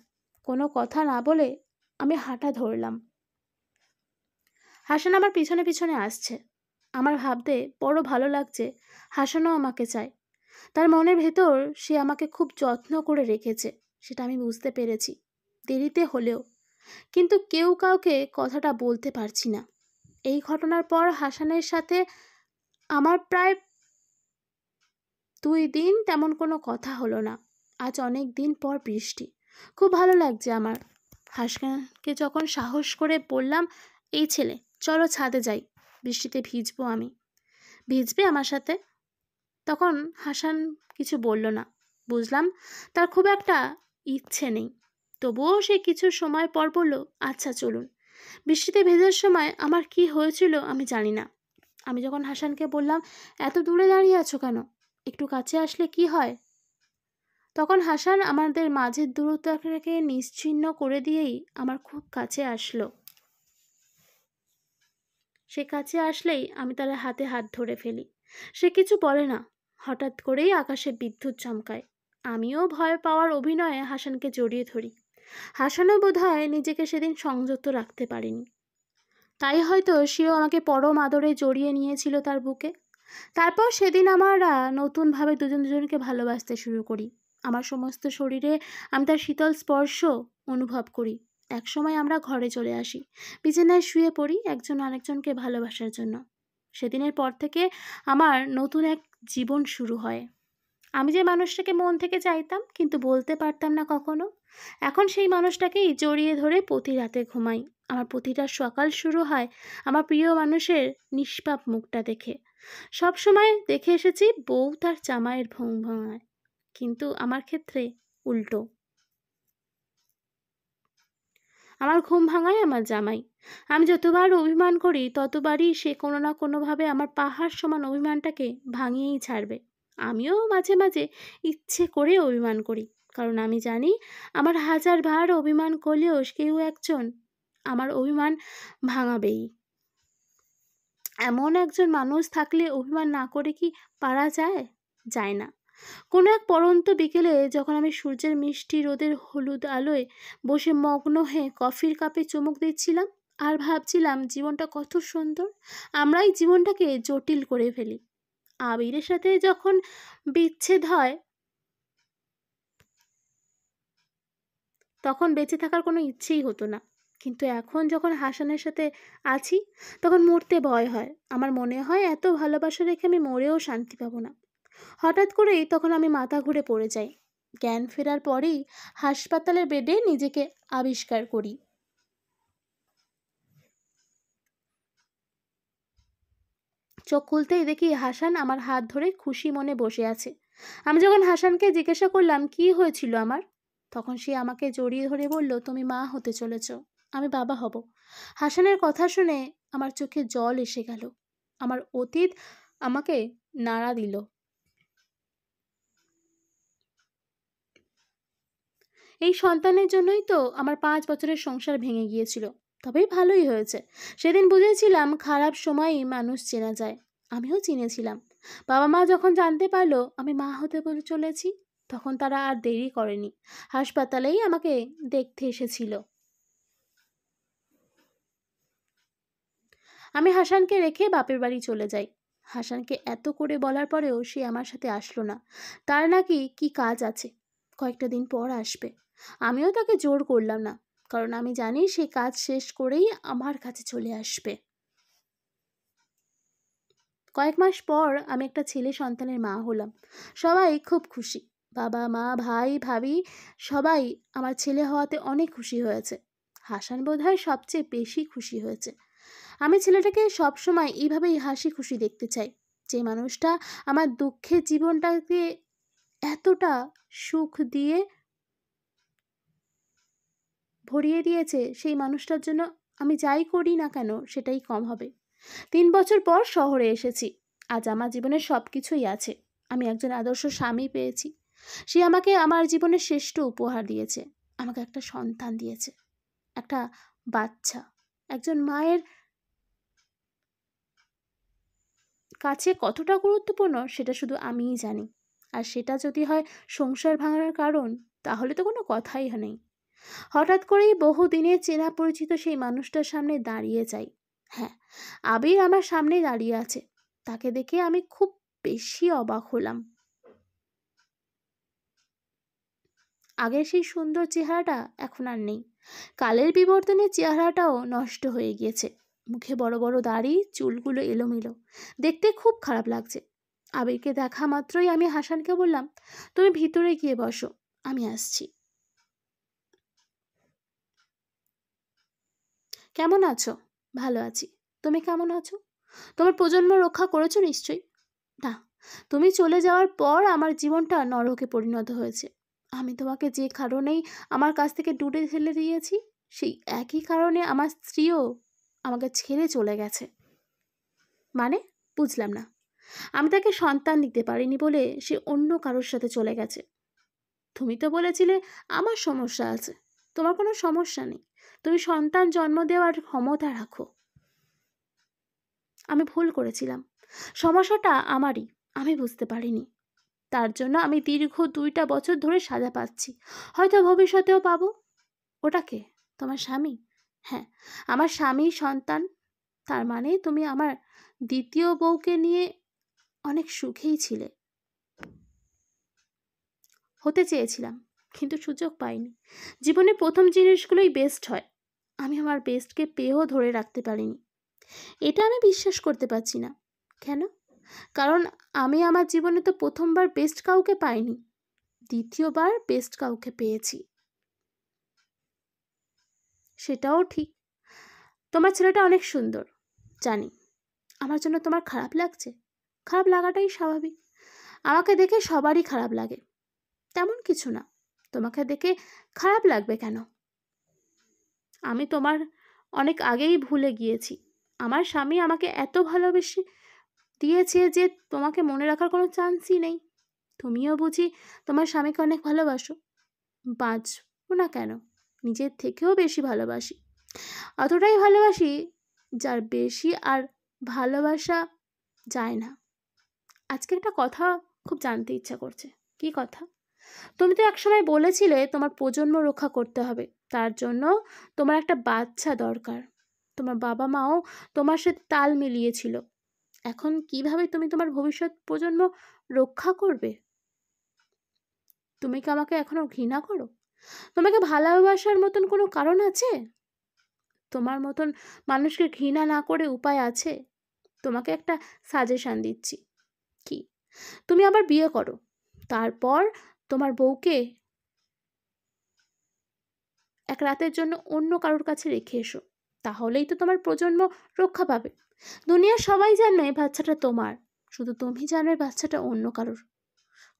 কোনো কথা না বলে আমি হাঁটা ধরলাম। হাসান আমার পিছনে পিছনে আসছে। আমার ভাবতে বড় ভালো লাগছে হাসানও আমাকে চায়। তার মনের ভেতর সে আমাকে খুব যত্ন করে রেখেছে, সেটা আমি বুঝতে পেরেছি, দেরিতে হলেও। কিন্তু কেউ কাউকে কথাটা বলতে পারছি না। এই ঘটনার পর হাসানের সাথে আমার প্রায় 2 দিন তেমন কোনো কথা হলো না। আজ অনেক দিন পর বৃষ্টি, খুব ভালো লাগছে আমার। হাসানকে যখন সাহস করে বললাম, এই ছেলে চলো ছাদে যাই, বৃষ্টিতে ভিজবো আমি, ভিজবে আমার সাথে? তখন হাসান কিছু বলল না। বুঝলাম তার খুব একটা ইচ্ছে নেই। তবুও সে কিছু সময় পর বলল, আচ্ছা চলুন। বৃষ্টিতে ভেজার সময় আমার কি হয়েছিল আমি জানি না। আমি যখন হাসানকে বললাম, এত দূরে দাঁড়িয়ে আছো কেন, একটু কাছে আসলে কি হয়? তখন হাসান আমাদের মাঝের দূরত্বটাকে নিশ্চিহ্ন করে দিয়েই আমার খুব কাছে আসলো। সে কাছে আসলেই আমি তার হাতে হাত ধরে ফেলি। সে কিছু বলে না। হঠাৎ করেই আকাশে বিদ্যুৎ চমকায়। আমিও ভয় পাওয়ার অভিনয়ে হাসানকে জড়িয়ে ধরি। হাসানও বোধহয় নিজেকে সেদিন সংযত রাখতে পারেনি, তাই হয়তো সেও আমাকে পরম আদরে জড়িয়ে নিয়েছিল তার বুকে। তারপর সেদিন আমরা নতুনভাবে দুজন দুজনকে ভালোবাসতে শুরু করি। আমার সমস্ত শরীরে আমি তার শীতল স্পর্শ অনুভব করি। একসময় আমরা ঘরে চলে আসি, বিছানায় শুয়ে পড়ি একজন আরেকজনকে ভালোবাসার জন্য। সেদিনের পর থেকে আমার নতুন এক জীবন শুরু হয়। আমি যে মানুষটাকে মন থেকে চাইতাম কিন্তু বলতে পারতাম না কখনো, এখন সেই মানুষটাকেই জড়িয়ে ধরে প্রতি রাতে ঘুমাই। আমার প্রতিটা সকাল শুরু হয় আমার প্রিয় মানুষের নিষ্পাপ মুখটা দেখে। সবসময় দেখে এসেছি বউ তার জামাইয়ের ঘুম ভাঙায়, কিন্তু আমার ক্ষেত্রে উল্টো। আমার ঘুম ভাঙায় আমার জামাই। আমি যতবার অভিমান করি ততবারই সে কোনো না কোনোভাবে আমার পাহাড় সমান অভিমানটাকে ভাঙিয়েই ছাড়বে। আমিও মাঝে মাঝে ইচ্ছে করে অভিমান করি, কারণ আমি জানি আমার হাজার বার অভিমান করলেও কেউ একজন আমার অভিমান ভাঙাবেই। এমন একজন মানুষ থাকলে অভিমান না করে কি পারা যায়? যায় না। কোনো এক পড়ন্ত বিকেলে যখন আমি সূর্যের মিষ্টি রোদের হলুদ আলোয় বসে মগ্ন হয়ে কফির কাপে চুমুক দিচ্ছিলাম আর ভাবছিলাম জীবনটা কত সুন্দর, আমরাই জীবনটাকে জটিল করে ফেলি। আবিরের সাথে যখন বিচ্ছেদ হয় তখন বেঁচে থাকার কোনো ইচ্ছেই হতো না, কিন্তু এখন যখন হাসানের সাথে আছি তখন মরতে ভয় হয়। আমার মনে হয় এত ভালোবাসা রেখে আমি মরেও শান্তি পাবো না। হঠাৎ করেই তখন আমি মাথা ঘুরে পড়ে যাই। জ্ঞান ফেরার পরেই হাসপাতালের বেডে নিজেকে আবিষ্কার করি। চোখ খুলতেই দেখি হাসান আমার হাত ধরে খুশি মনে বসে আছে। আমি যখন হাসানকে জিজ্ঞাসা করলাম কি হয়েছিল আমার, তখন সে আমাকে জড়িয়ে ধরে বলল, তুমি মা হতে চলেছ, আমি বাবা হব। হাসানের কথা শুনে আমার চোখে জল এসে গেল। আমার অতীত আমাকে নাড়া দিল। এই সন্তানের জন্যই তো আমার 5 বছরের সংসার ভেঙে গিয়েছিল। তবেই ভালোই হয়েছে। সেদিন বুঝেছিলাম খারাপ সময়ই মানুষ চেনা যায়। আমিও চিনেছিলাম। বাবা মা যখন জানতে পারলো আমি মা হতে বলে চলেছি, তখন তারা আর দেরি করেনি, হাসপাতালেই আমাকে দেখতে এসেছিল। আমি হাসানকে রেখে বাপের বাড়ি চলে যাই। হাসানকে এত করে বলার পরেও সে আমার সাথে আসলো না। তার নাকি কি কাজ আছে, কয়েকটা দিন পর আসবে। আমিও তাকে জোর করলাম না, কারণ আমি জানি সে কাজ শেষ করেই আমার কাছে চলে আসবে। কয়েক মাস পর আমি একটা ছেলে সন্তানের মা হলাম। সবাই খুব খুশি। বাবা মা ভাই ভাবি সবাই আমার ছেলে হওয়াতে অনেক খুশি হয়েছে। হাসান বোধহয় সবচেয়ে বেশি খুশি হয়েছে। আমি ছেলেটাকে সবসময় এইভাবেই হাসি খুশি দেখতে চাই। যে মানুষটা আমার দুঃখের জীবনটাকে এতটা সুখ দিয়ে ভরিয়ে দিয়েছে, সেই মানুষটার জন্য আমি যাই করি না কেন সেটাই কম হবে। 3 বছর পর শহরে এসেছি। আজ আমার জীবনের সব কিছুই আছে। আমি একজন আদর্শ স্বামী পেয়েছি। সে আমাকে আমার জীবনের শ্রেষ্ঠ উপহার দিয়েছে। আমাকে একটা সন্তান দিয়েছে, একটা বাচ্চা। একজন মায়ের কাছে কতটা গুরুত্বপূর্ণ সেটা শুধু আমিই জানি। আর সেটা যদি হয় সংসার ভাঙার কারণ, তাহলে তো কোনো কথাই নেই। হঠাৎ করেই বহুদিনের চেনা পরিচিত সেই মানুষটার সামনে দাঁড়িয়ে যাই। হ্যাঁ, আবির আমার সামনে দাঁড়িয়ে আছে। তাকে দেখে আমি খুব বেশি অবাক হলাম। আগের সেই সুন্দর চেহারাটা এখন আর নেই। কালের বিবর্তনে চেহারাটাও নষ্ট হয়ে গিয়েছে। মুখে বড় বড় দাড়ি, চুলগুলো এলোমেলো, দেখতে খুব খারাপ লাগছে। আবিরকে দেখা মাত্রই আমি হাসানকে বললাম, তুমি ভিতরে গিয়ে বসো, আমি আসছি। কেমন আছো? ভালো আছি। তুমি কেমন আছো? তোমার প্রজন্ম রক্ষা করেছো নিশ্চয়ই? না, তুমি চলে যাওয়ার পর আমার জীবনটা নরকে পরিণত হয়েছে। আমি তোমাকে যে কারণেই আমার কাছ থেকে দূরে ঠেলে দিয়েছি, সেই একই কারণে আমার স্ত্রীও আমাকে ছেড়ে চলে গেছে। মানে? বুঝলাম না। আমি তাকে সন্তান দিতে পারিনি বলে সে অন্য কারোর সাথে চলে গেছে। তুমি তো বলেছিলে আমার সমস্যা আছে। তোমার কোনো সমস্যা নেই। তুমি সন্তান জন্ম দেওয়ার ক্ষমতা রাখো। আমি ভুল করেছিলাম। সমস্যাটা আমারই। আমি বুঝতে পারিনি। তার জন্য আমি দীর্ঘ 2টা বছর ধরে সাজা পাচ্ছি। হয়তো ভবিষ্যতেও পাবো। ওটাকে তোমার স্বামী? হ্যাঁ, আমার স্বামী সন্তান। তার মানে তুমি আমার দ্বিতীয় বউকে নিয়ে অনেক সুখেই ছিলে। হতে চেয়েছিলাম, কিন্তু সুযোগ পাইনি। জীবনে প্রথম জিনিসগুলোই বেস্ট হয়। আমি আমার বেস্টকে পেয়েও ধরে রাখতে পারিনি। এটা আমি বিশ্বাস করতে পারছি না। কেন? কারণ আমি আমার জীবনে তো প্রথমবার বেস্ট কাউকে পাইনি, দ্বিতীয়বার বেস্ট কাউকে পেয়েছি। সেটাও ঠিক। তোমার ছেলেটা অনেক সুন্দর, জানি। আমার জন্য তোমার খারাপ লাগছে? খারাপ লাগাটাই স্বাভাবিক। আমাকে দেখে সবারই খারাপ লাগে, তেমন কিছু না। তোমাকে দেখে খারাপ লাগবে কেন? আমি তোমার অনেক আগেই ভুলে গিয়েছি। আমার স্বামী আমাকে এত ভালোবেসে দিয়েছে যে তোমাকে মনে রাখার কোনো চান্সই নেই। তুমিও বুঝি তোমার স্বামীকে অনেক ভালোবাসো। বাঁচবো না কেন? নিজের থেকেও বেশি ভালোবাসি। অতটাই ভালোবাসি যার বেশি আর ভালোবাসা যায় না। আজকে একটা কথা খুব জানতে ইচ্ছা করছে। কি কথা? তুমি তো একসময় বলেছিলে তোমার প্রজন্ম রক্ষা করতে হবে, তার জন্য তোমার একটা বাচ্চা দরকার। তোমার বাবা মাও তোমার সাথে তাল মিলিয়েছিল। এখন কিভাবে তুমি তোমার ভবিষ্যৎ প্রজন্ম রক্ষা করবে? তুমি কি আমাকে এখনো ঘৃণা করো? তোমাকে ভালোবাসার মতন কোনো কারণ আছে? তোমার মতন মানুষকে ঘৃণা না করে উপায় আছে? তোমাকে একটা সাজেশন দিচ্ছি। কি? তুমি আবার বিয়ে করো, তারপর তোমার বউকে এক রাতের জন্য অন্য কারোর কাছে রেখে এসো। তাহলেই তো তোমার প্রজন্ম রক্ষা পাবে। দুনিয়ার সবাই জানে বাচ্চাটা তোমার, শুধু তুমি জানো বাচ্চাটা অন্য কারোর।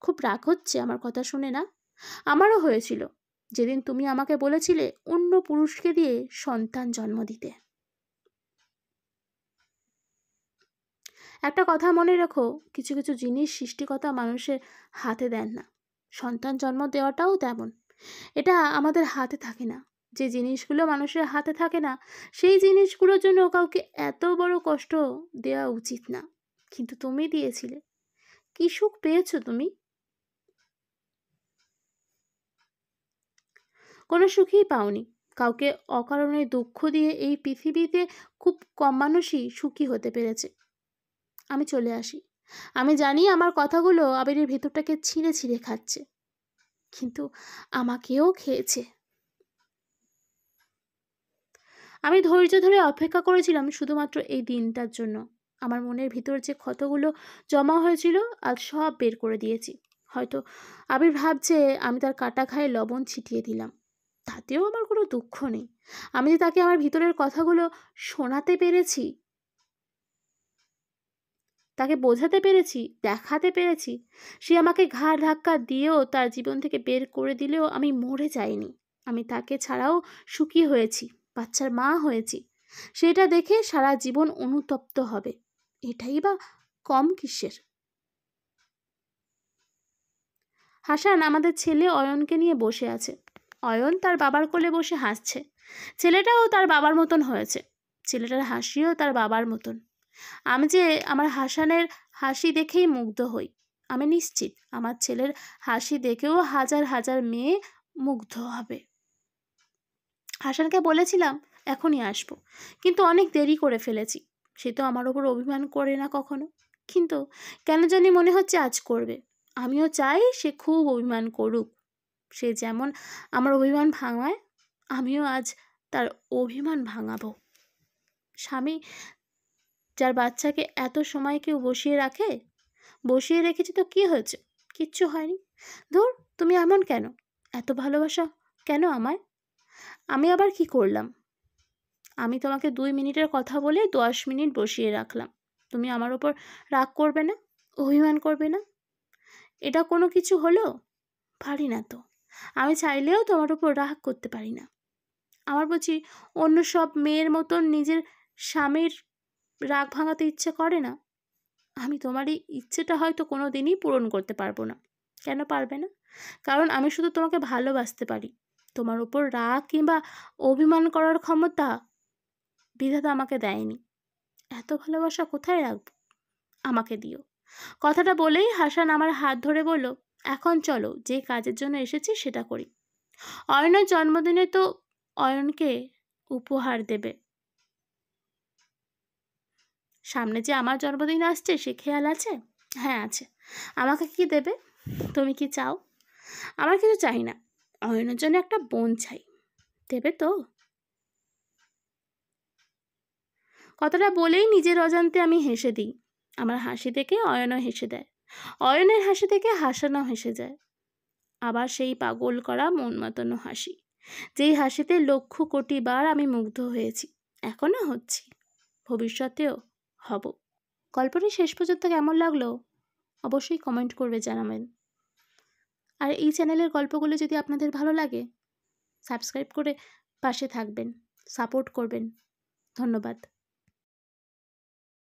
খুব রাগ হচ্ছে আমার কথা শুনে না? আমারও হয়েছিল যেদিন তুমি আমাকে বলেছিলে অন্য পুরুষকে দিয়ে সন্তান জন্ম দিতে। একটা কথা মনে রেখো, কিছু কিছু জিনিস সৃষ্টিকর্তা মানুষের হাতে দেন না। সন্তান জন্ম দেওয়াটাও তেমন। এটা আমাদের হাতে থাকে না। যে জিনিসগুলো মানুষের হাতে থাকে না, সেই জিনিসগুলোর জন্য কাউকে এত বড় কষ্ট দেওয়া উচিত না। কিন্তু তুমি দিয়েছিলে। কি সুখ পেয়েছো তুমি? কোনো সুখই পাওনি। কাউকে অকারণে দুঃখ দিয়ে এই পৃথিবীতে খুব কম মানুষই সুখী হতে পেরেছে। আমি চলে আসি। আমি জানি আমার কথাগুলো আবিরের ভেতরটাকে ছিঁড়ে ছিঁড়ে খাচ্ছে, কিন্তু আমাকেও খেয়েছে। আমি ধৈর্য ধরে অপেক্ষা করেছিলাম শুধুমাত্র এই দিনটার জন্য। আমার মনের ভিতর যে ক্ষতগুলো জমা হয়েছিল আজ সব বের করে দিয়েছি। হয়তো আবির ভাবছে আমি তার কাটা ঘায়ে লবণ ছিটিয়ে দিলাম। তাতেও আমার কোনো দুঃখ নেই। আমি যে তাকে আমার ভিতরের কথাগুলো শোনাতে পেরেছি, তাকে বোঝাতে পেরেছি, দেখাতে পেরেছি। সে আমাকে ঘাড় ধাক্কা দিয়েও তার জীবন থেকে বের করে দিলেও আমি মরে যাইনি। আমি তাকে ছাড়াও সুখী হয়েছি, বাচ্চার মা হয়েছি। সেটা দেখে সারা জীবন অনুতপ্ত হবে, এটাই বা কম কিসের? হাসান আমাদের ছেলে অয়নকে নিয়ে বসে আছে। অয়ন তার বাবার কোলে বসে হাসছে। ছেলেটাও তার বাবার মতন হয়েছে। ছেলেটার হাসিও তার বাবার মতন। আমি যে আমার হাসানের হাসি দেখেই মুগ্ধ হই। আমি নিশ্চিত আমার ছেলের হাসি দেখেও হাজার হাজার মেয়ে মুগ্ধ হবে। হাসানকে বলেছিলাম এখনই আসবো, কিন্তু অনেক দেরি করে ফেলেছি। সে তো আমার ওপর অভিমান করে না কখনো, কিন্তু কেন জানি মনে হচ্ছে আজ করবে। আমিও চাই সে খুব অভিমান করুক। সে যেমন আমার অভিমান ভাঙায়, আমিও আজ তার অভিমান ভাঙাবো। স্বামী যার বাচ্চাকে এত সময় কেউ বসিয়ে রাখে? বসিয়ে রেখেছি তো কি হয়েছে? কিচ্ছু হয়নি। ধুর, তুমি এমন কেন? এত ভালোবাসা কেন আমায়? আমি আবার কি করলাম? আমি তোমাকে 2 মিনিটের কথা বলে 10 মিনিট বসিয়ে রাখলাম। তুমি আমার ওপর রাগ করবে না? অভিমান করবে না? এটা কোনো কিছু হলো? পারি না তো। আমি চাইলেও তোমার উপর রাগ করতে পারি না। আমার বুঝি অন্য সব মেয়ের মতন নিজের স্বামীর রাগ ভাঙাতে ইচ্ছে করে না? আমি তোমার এই ইচ্ছেটা হয়তো কোনো দিনই পূরণ করতে পারবো না। কেন পারবে না? কারণ আমি শুধু তোমাকে ভালোবাসতে পারি। তোমার উপর রাগ কিংবা অভিমান করার ক্ষমতা বিধাতা আমাকে দেয়নি। এত ভালোবাসা কোথায় রাখবো? আমাকে দিও। কথাটা বলেই হাসান আমার হাত ধরে বলল, এখন চলো, যে কাজের জন্য এসেছি সেটা করি। অয়নের জন্মদিনে তো অয়নকে উপহার দেবে। সামনে যে আমার জন্মদিন আসছে সে খেয়াল আছে? হ্যাঁ আছে। আমাকে কি দেবে? তুমি কি চাও? আমার কিছু চাই না। অয়নের জন্য একটা বোন চাই। দেবে তো? কথাটা বলেই নিজের অজান্তে আমি হেসে দিই। আমার হাসি দেখে অয়নও হেসে দেয়। অয়নের হাসি দেখে হাসানও হেসে যায়। আবার সেই পাগল করা মন মাতানো হাসি, যেই হাসিতে লক্ষ কোটি বার আমি মুগ্ধ হয়েছি। এখনও হচ্ছি, ভবিষ্যতেও হব। গল্পটি শেষ পর্যন্ত কেমন লাগলো অবশ্যই কমেন্ট করবে জানাবেন। আর এই চ্যানেলের গল্পগুলো যদি আপনাদের ভালো লাগে সাবস্ক্রাইব করে পাশে থাকবেন, সাপোর্ট করবেন। ধন্যবাদ।